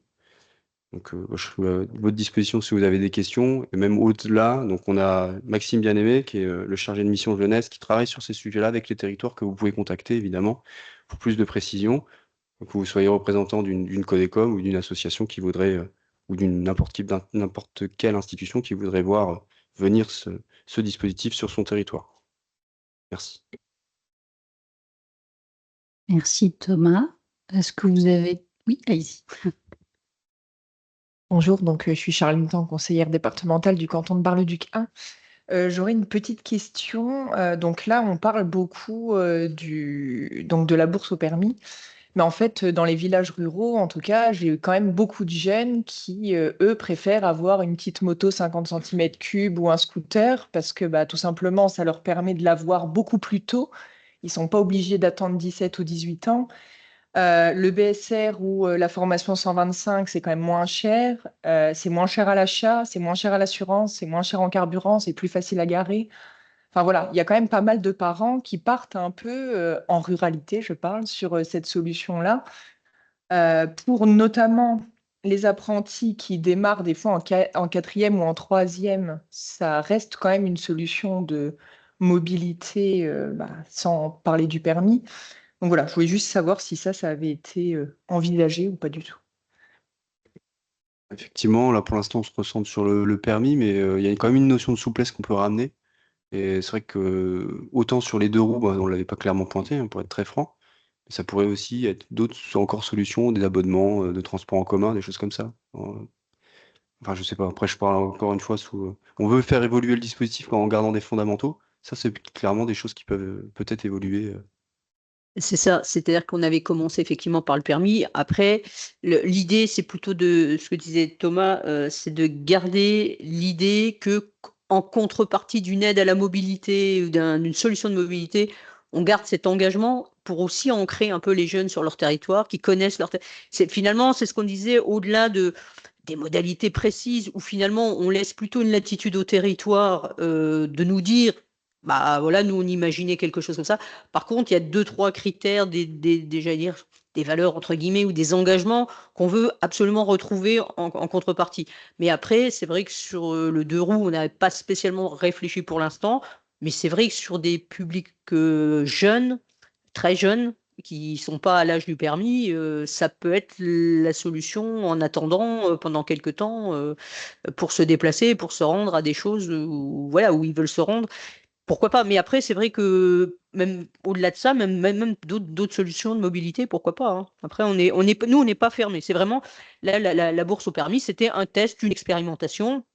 Donc, je suis à votre disposition si vous avez des questions, et même au-delà. Donc, on a Maxime Bien-Aimé, qui est le chargé de mission jeunesse, qui travaille sur ces sujets-là avec les territoires, que vous pouvez contacter, évidemment, pour plus de précision, que vous soyez représentant d'une Codecom ou d'une association qui voudrait, ou d'une n'importe quelle institution qui voudrait voir venir ce dispositif sur son territoire. Merci. Merci Thomas. Est-ce que vous avez... Oui, allez-y. Bonjour, donc je suis Charline Tan, conseillère départementale du canton de Bar-le-Duc 1. J'aurais une petite question. Donc là, on parle beaucoup de la bourse au permis. Mais en fait, dans les villages ruraux, en tout cas, j'ai quand même beaucoup de jeunes qui, eux, préfèrent avoir une petite moto 50 cm3 ou un scooter parce que tout simplement, ça leur permet de l'avoir beaucoup plus tôt. Ils ne sont pas obligés d'attendre 17 ou 18 ans. Le BSR ou la formation 125, c'est quand même moins cher. C'est moins cher à l'achat, c'est moins cher à l'assurance, c'est moins cher en carburant, c'est plus facile à garer. Enfin voilà, il y a quand même pas mal de parents qui partent un peu en ruralité, je parle, sur cette solution-là. Pour notamment les apprentis qui démarrent des fois en 4e ou en 3e, ça reste quand même une solution de mobilité sans parler du permis. Donc voilà, je voulais juste savoir si ça avait été envisagé ou pas du tout. Effectivement, là pour l'instant on se recentre sur le permis, mais il y a quand même une notion de souplesse qu'on peut ramener. Et c'est vrai que autant sur les 2 roues, on ne l'avait pas clairement pointé, pour être très franc. Ça pourrait aussi être d'autres encore solutions, des abonnements de transport en commun, des choses comme ça. Enfin, je sais pas. Après, je parle encore une fois on veut faire évoluer le dispositif en gardant des fondamentaux. Ça, c'est clairement des choses qui peuvent peut-être évoluer. C'est ça, c'est-à-dire qu'on avait commencé effectivement par le permis. Après, l'idée, c'est plutôt de ce que disait Thomas, c'est de garder l'idée que en contrepartie d'une aide à la mobilité ou d'une solution de mobilité, on garde cet engagement pour aussi ancrer un peu les jeunes sur leur territoire, qui connaissent leur finalement, c'est ce qu'on disait, au-delà des modalités précises, où finalement on laisse plutôt une latitude au territoire de nous dire, bah voilà, nous on imaginait quelque chose comme ça. Par contre, il y a 2-3 critères, j'allais dire, des valeurs entre guillemets ou des engagements qu'on veut absolument retrouver en contrepartie. Mais après, c'est vrai que sur le 2 roues, on n'avait pas spécialement réfléchi pour l'instant, mais c'est vrai que sur des publics jeunes, très jeunes, qui ne sont pas à l'âge du permis, ça peut être la solution en attendant pendant quelques temps pour se déplacer, pour se rendre à des choses voilà, où ils veulent se rendre. Pourquoi pas? Mais après, c'est vrai que même au-delà de ça, même d'autres solutions de mobilité, pourquoi pas, hein. Après, nous, on n'est pas fermé. C'est vraiment la bourse au permis, c'était un test, une expérimentation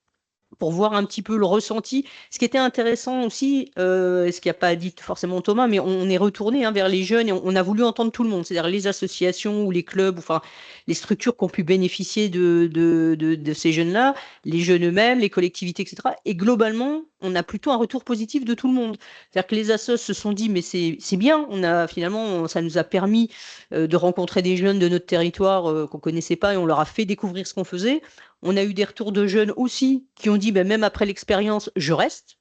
pour voir un petit peu le ressenti. Ce qui était intéressant aussi, ce qu'il n'y a pas dit forcément Thomas, mais on est retourné vers les jeunes et on a voulu entendre tout le monde, c'est-à-dire les associations ou les clubs, enfin les structures qui ont pu bénéficier de ces jeunes-là, les jeunes eux-mêmes, les collectivités, etc. Et globalement, on a plutôt un retour positif de tout le monde. C'est-à-dire que les assos se sont dit, mais c'est bien, finalement, ça nous a permis de rencontrer des jeunes de notre territoire qu'on ne connaissait pas et on leur a fait découvrir ce qu'on faisait. On a eu des retours de jeunes aussi qui ont dit, même après l'expérience, je reste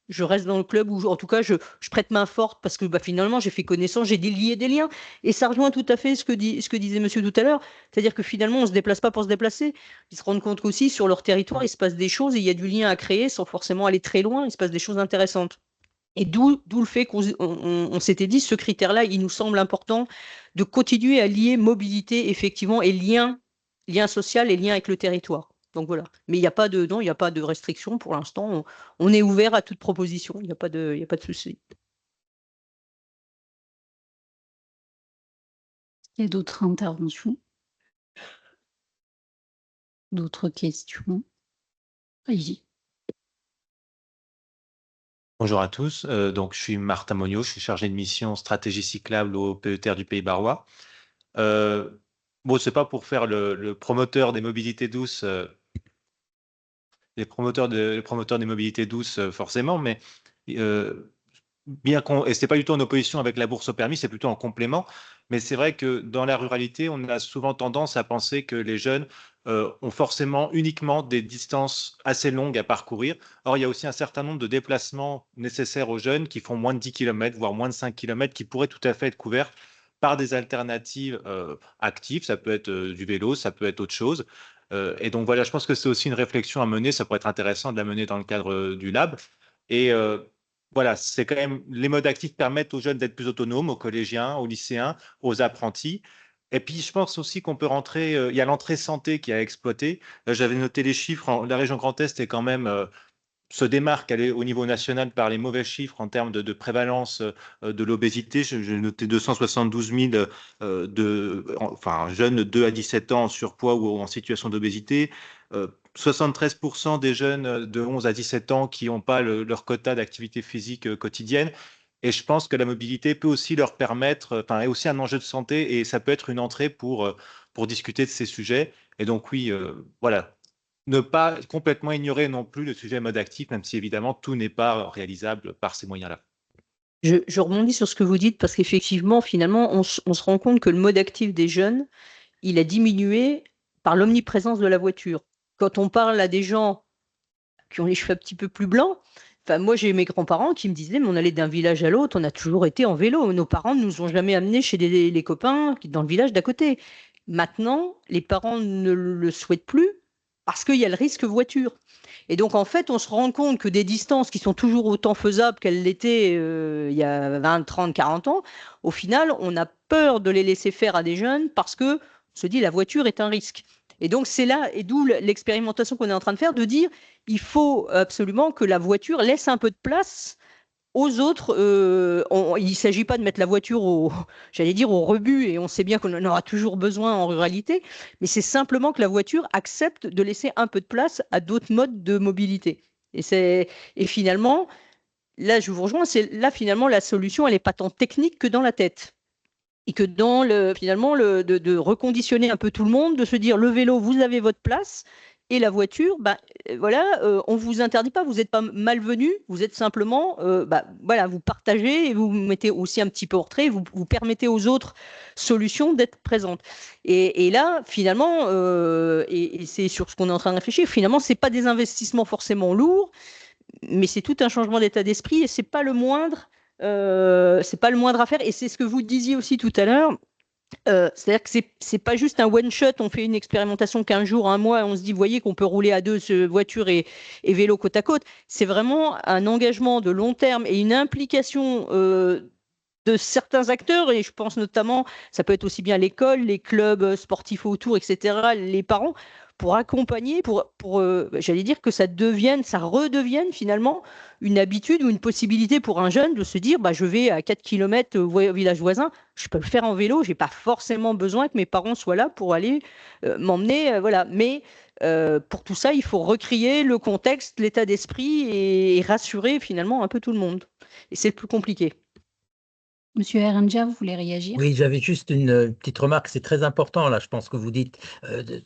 dans le club, ou en tout cas, je prête main forte parce que finalement, j'ai fait connaissance, j'ai lié des liens. Et ça rejoint tout à fait ce que disait monsieur tout à l'heure. C'est-à-dire que finalement, on ne se déplace pas pour se déplacer. Ils se rendent compte qu'aussi, sur leur territoire, il se passe des choses et il y a du lien à créer sans forcément aller très loin. Il se passe des choses intéressantes. Et d'où le fait qu'on s'était dit, ce critère-là, il nous semble important de continuer à lier mobilité, effectivement, et lien social et lien avec le territoire. Donc voilà. Mais il n'y a pas de restriction pour l'instant. On est ouvert à toute proposition. Il n'y a pas de souci. Il y a d'autres interventions? D'autres questions? Allez-y. Bonjour à tous. Donc, je suis Martin Monio, je suis chargé de mission stratégie cyclable au PETR du Pays Barrois. Bon, c'est pas pour faire le promoteur des mobilités douces, les promoteurs des mobilités douces forcément, mais et c'est pas du tout en opposition avec la bourse au permis, c'est plutôt en complément. Mais c'est vrai que dans la ruralité, on a souvent tendance à penser que les jeunes ont forcément uniquement des distances assez longues à parcourir. Or, il y a aussi un certain nombre de déplacements nécessaires aux jeunes qui font moins de 10 km, voire moins de 5 km, qui pourraient tout à fait être couverts par des alternatives actives. Ça peut être du vélo, ça peut être autre chose. Et donc voilà, je pense que c'est aussi une réflexion à mener. Ça pourrait être intéressant de la mener dans le cadre du lab. Et voilà, c'est quand même, les modes actifs permettent aux jeunes d'être plus autonomes, aux collégiens, aux lycéens, aux apprentis. Et puis, je pense aussi qu'on peut rentrer, il y a l'entrée santé qui a exploité. J'avais noté les chiffres, la région Grand Est est quand même, se démarque au niveau national par les mauvais chiffres en termes de prévalence de l'obésité. J'ai noté 272 000 jeunes de 2 à 17 ans en surpoids ou en situation d'obésité. 73% des jeunes de 11 à 17 ans qui n'ont pas leur quota d'activité physique quotidienne. Et je pense que la mobilité peut aussi leur permettre, est aussi un enjeu de santé et ça peut être une entrée pour discuter de ces sujets. Et donc oui, voilà, ne pas complètement ignorer non plus le sujet mode actif, même si évidemment tout n'est pas réalisable par ces moyens-là. Je rebondis sur ce que vous dites parce qu'effectivement, finalement, on se rend compte que le mode actif des jeunes, il a diminué par l'omniprésence de la voiture. Quand on parle à des gens qui ont les cheveux un petit peu plus blancs, moi, j'ai mes grands-parents qui me disaient, mais on allait d'un village à l'autre, on a toujours été en vélo. Nos parents ne nous ont jamais amenés chez les copains dans le village d'à côté. Maintenant, les parents ne le souhaitent plus parce qu'il y a le risque voiture. Et donc, en fait, on se rend compte que des distances qui sont toujours autant faisables qu'elles l'étaient il y a 20, 30, 40 ans, au final, on a peur de les laisser faire à des jeunes parce qu'on se dit la voiture est un risque. Et donc, c'est là, et d'où l'expérimentation qu'on est en train de faire, de dire il faut absolument que la voiture laisse un peu de place aux autres, il ne s'agit pas de mettre la voiture j'allais dire au rebut, et on sait bien qu'on en aura toujours besoin en ruralité, mais c'est simplement que la voiture accepte de laisser un peu de place à d'autres modes de mobilité. Et finalement, là, je vous rejoins, finalement, la solution, elle n'est pas tant technique que dans la tête. Et que dans finalement, de reconditionner un peu tout le monde, de se dire, le vélo, vous avez votre place, et la voiture, voilà, on ne vous interdit pas, vous n'êtes pas malvenu, vous êtes simplement, voilà, vous partagez et vous mettez aussi un petit peu en retrait, vous permettez aux autres solutions d'être présentes. Et là, finalement, et c'est sur ce qu'on est en train de réfléchir, finalement, ce n'est pas des investissements forcément lourds, mais c'est tout un changement d'état d'esprit et c'est pas le moindre à faire. Et c'est ce que vous disiez aussi tout à l'heure. C'est-à-dire que c'est pas juste un one shot, on fait une expérimentation 15 jours, un mois, et on se dit, vous voyez qu'on peut rouler à deux, voiture et vélo côte à côte. C'est vraiment un engagement de long terme et une implication de certains acteurs, et je pense notamment, ça peut être aussi bien l'école, les clubs sportifs autour, etc., les parents, pour accompagner, j'allais dire que ça redevienne finalement une habitude ou une possibilité pour un jeune de se dire, je vais à 4 km au village voisin, je peux le faire en vélo, j'ai pas forcément besoin que mes parents soient là pour aller m'emmener, voilà. Mais pour tout ça, il faut recréer le contexte, l'état d'esprit et rassurer finalement un peu tout le monde. Et c'est le plus compliqué. Monsieur Heranja, vous voulez réagir? Oui, j'avais juste une petite remarque, c'est très important là, je pense que vous dites,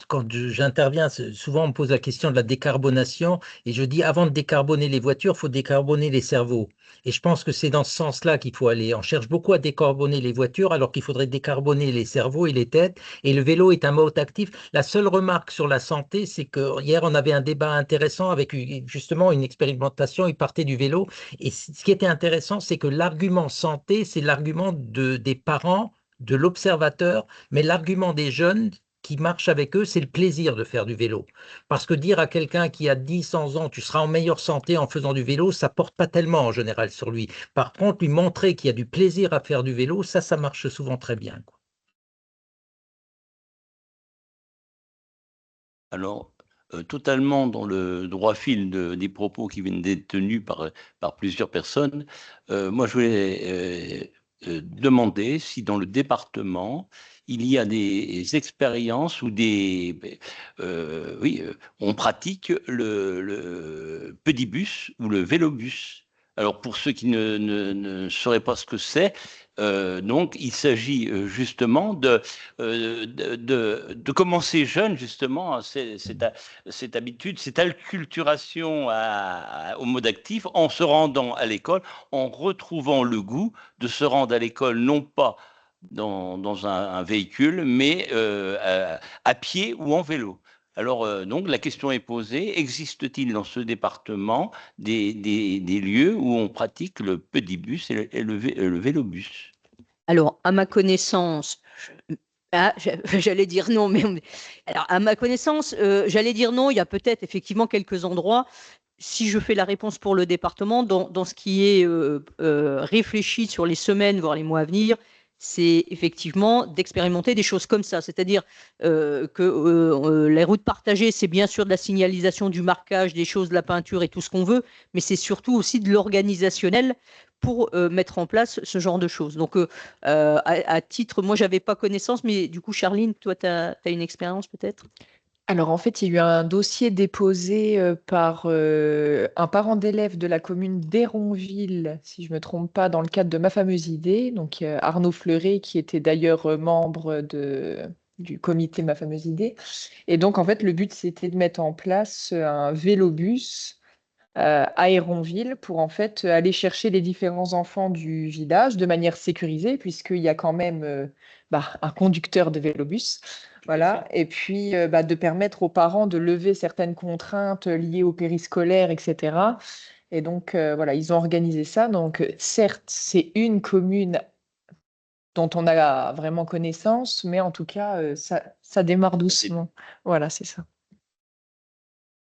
quand j'interviens, souvent on me pose la question de la décarbonation et je dis avant de décarboner les voitures, il faut décarboner les cerveaux. Et je pense que c'est dans ce sens-là qu'il faut aller. On cherche beaucoup à décarboner les voitures alors qu'il faudrait décarboner les cerveaux et les têtes. Et le vélo est un mode actif. La seule remarque sur la santé, c'est que hier on avait un débat intéressant avec justement une expérimentation, il partait du vélo. Et ce qui était intéressant, c'est que l'argument santé, c'est l'argument des parents, de l'observateur, mais l'argument des jeunes qui marchent avec eux, c'est le plaisir de faire du vélo. Parce que dire à quelqu'un qui a 10, 100 ans, tu seras en meilleure santé en faisant du vélo, ça porte pas tellement en général sur lui. Par contre, lui montrer qu'il y a du plaisir à faire du vélo, ça marche souvent très bien, quoi. Alors, totalement dans le droit fil des propos qui viennent d'être tenus par plusieurs personnes, moi je voulais demander si dans le département, il y a des expériences ou on pratique le pédibus ou le vélobus. Alors pour ceux qui ne sauraient pas ce que c'est, donc il s'agit justement de commencer jeune justement cette habitude, cette acculturation au mode actif en se rendant à l'école, en retrouvant le goût de se rendre à l'école non pas dans un véhicule, mais à pied ou en vélo. Alors, donc, la question est posée, existe-t-il dans ce département des lieux où on pratique le pédibus et le vélobus? Alors, à ma connaissance, j'allais dire non, mais alors, à ma connaissance, j'allais dire non, il y a peut-être effectivement quelques endroits. Si je fais la réponse pour le département, dans ce qui est réfléchi sur les semaines, voire les mois à venir, c'est effectivement d'expérimenter des choses comme ça. C'est-à-dire que les routes partagées, c'est bien sûr de la signalisation, du marquage, des choses, de la peinture et tout ce qu'on veut, mais c'est surtout aussi de l'organisationnel pour mettre en place ce genre de choses. Donc, à titre, moi, j'avais pas connaissance, mais du coup, Charline, toi, tu as une expérience peut-être? Alors en fait, il y a eu un dossier déposé par un parent d'élève de la commune d'Héronville, si je ne me trompe pas, dans le cadre de Ma fameuse idée. Donc Arnaud Fleuret, qui était d'ailleurs membre du comité Ma fameuse idée. Et donc en fait, le but, c'était de mettre en place un vélobus à Héronville pour en fait aller chercher les différents enfants du village de manière sécurisée, puisqu'il y a quand même un conducteur de vélobus. Voilà. Et puis de permettre aux parents de lever certaines contraintes liées au périscolaire, etc. Et donc, voilà, ils ont organisé ça. Donc, certes, c'est une commune dont on a vraiment connaissance, mais en tout cas, ça démarre doucement. Voilà, c'est ça.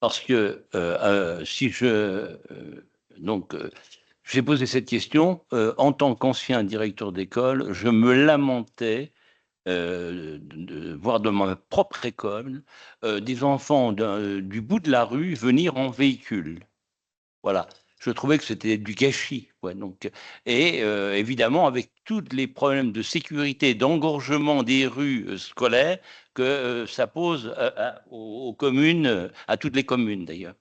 Parce que j'ai posé cette question en tant qu'ancien directeur d'école, je me lamentais de voir dans ma propre école des enfants du bout de la rue venir en véhicule. Voilà. je trouvais que c'était du gâchis, quoi. Donc, et évidemment, avec tous les problèmes de sécurité, d'engorgement des rues scolaires que ça pose aux communes, à toutes les communes d'ailleurs.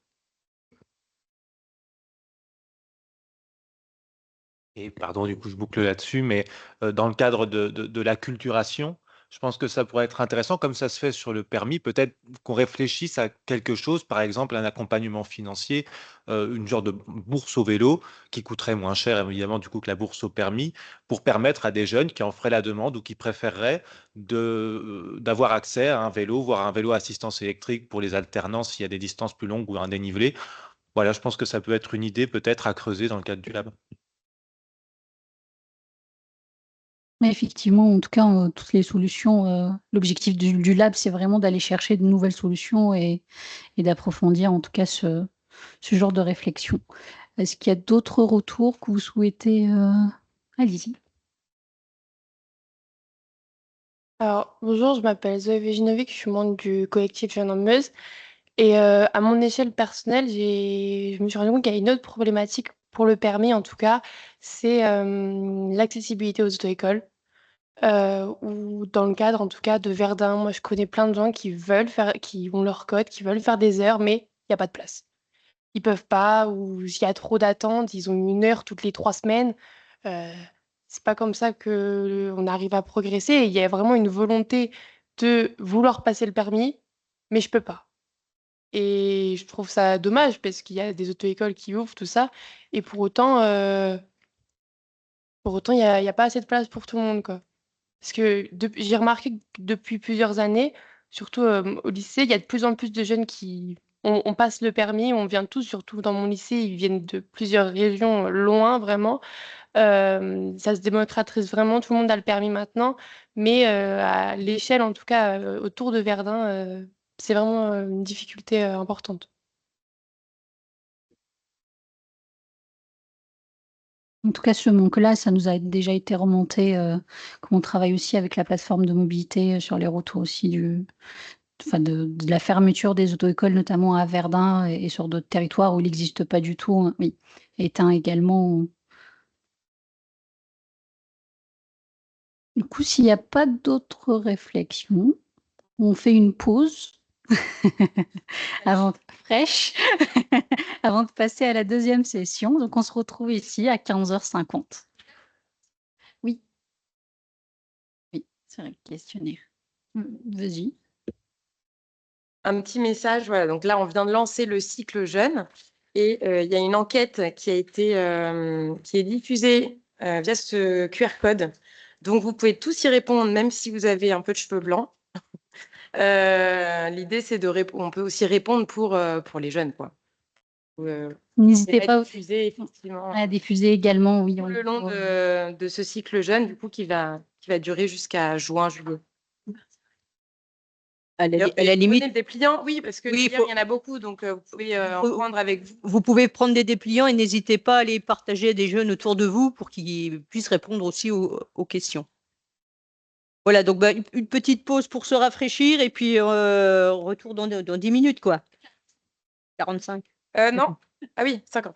Et pardon, du coup, je boucle là-dessus, mais dans le cadre de l'acculturation, je pense que ça pourrait être intéressant, comme ça se fait sur le permis, peut-être qu'on réfléchisse à quelque chose, par exemple un accompagnement financier, une genre de bourse au vélo qui coûterait moins cher, évidemment, du coup, que la bourse au permis, pour permettre à des jeunes qui en feraient la demande ou qui préféreraient d'avoir accès à un vélo, voire un vélo à assistance électrique pour les alternances s'il y a des distances plus longues ou un dénivelé. Voilà, je pense que ça peut être une idée peut-être à creuser dans le cadre du lab. Mais effectivement, en tout cas, toutes les solutions, l'objectif du lab, c'est vraiment d'aller chercher de nouvelles solutions et d'approfondir en tout cas ce genre de réflexion. Est-ce qu'il y a d'autres retours que vous souhaitez, allez-y. Alors, bonjour, je m'appelle Zoé Vejinovic, je suis membre du collectif Jeunes en Meuse. Et à mon échelle personnelle, je me suis rendu compte qu'il y a une autre problématique pour le permis, en tout cas, c'est l'accessibilité aux auto-écoles. Ou dans le cadre, en tout cas, de Verdun. Moi, je connais plein de gens qui ont leur code, qui veulent faire des heures, mais il n'y a pas de place. Ils peuvent pas, ou il y a trop d'attentes, ils ont une heure toutes les 3 semaines. Euh, c'est pas comme ça que on arrive à progresser. Et il y a vraiment une volonté de vouloir passer le permis, mais je peux pas. Et je trouve ça dommage parce qu'il y a des auto-écoles qui ouvrent, tout ça. Et pour autant, il y a pas assez de place pour tout le monde, quoi. Parce que j'ai remarqué que depuis plusieurs années, surtout au lycée, il y a de plus en plus de jeunes qui on passe le permis, on vient tous, surtout dans mon lycée, ils viennent de plusieurs régions loin vraiment. Ça se démocratise vraiment, tout le monde a le permis maintenant, mais à l'échelle, en tout cas autour de Verdun, c'est vraiment une difficulté importante. En tout cas, ce manque-là, ça nous a déjà été remonté, comme on travaille aussi avec la plateforme de mobilité, sur les retours aussi de la fermeture des auto-écoles, notamment à Verdun et sur d'autres territoires où il n'existe pas du tout, hein, oui. Étain également. Du coup, s'il n'y a pas d'autres réflexions, on fait une pause fraîche avant de passer à la deuxième session. Donc on se retrouve ici à 15h50. Oui. Oui, c'est vrai, questionnaire. Vas-y. Un petit message, voilà. Donc là, on vient de lancer le cycle jeune et il y a une enquête qui est diffusée via ce QR code. Donc vous pouvez tous y répondre, même si vous avez un peu de cheveux blancs. L'idée, c'est on peut aussi répondre pour les jeunes, quoi. N'hésitez pas diffuser, effectivement, à diffuser également, oui. tout le long de ce cycle jeune, du coup, qui va durer jusqu'à juin, juillet. À la limite, des dépliants, oui, parce que Oui, il y en a beaucoup, donc vous pouvez en prendre avec vous. vous pouvez prendre des dépliants et n'hésitez pas à les partager à des jeunes autour de vous pour qu'ils puissent répondre aussi aux questions. Voilà, donc une petite pause pour se rafraîchir et puis retour dans 10 minutes, quoi. 45. Non. Ah oui, 50.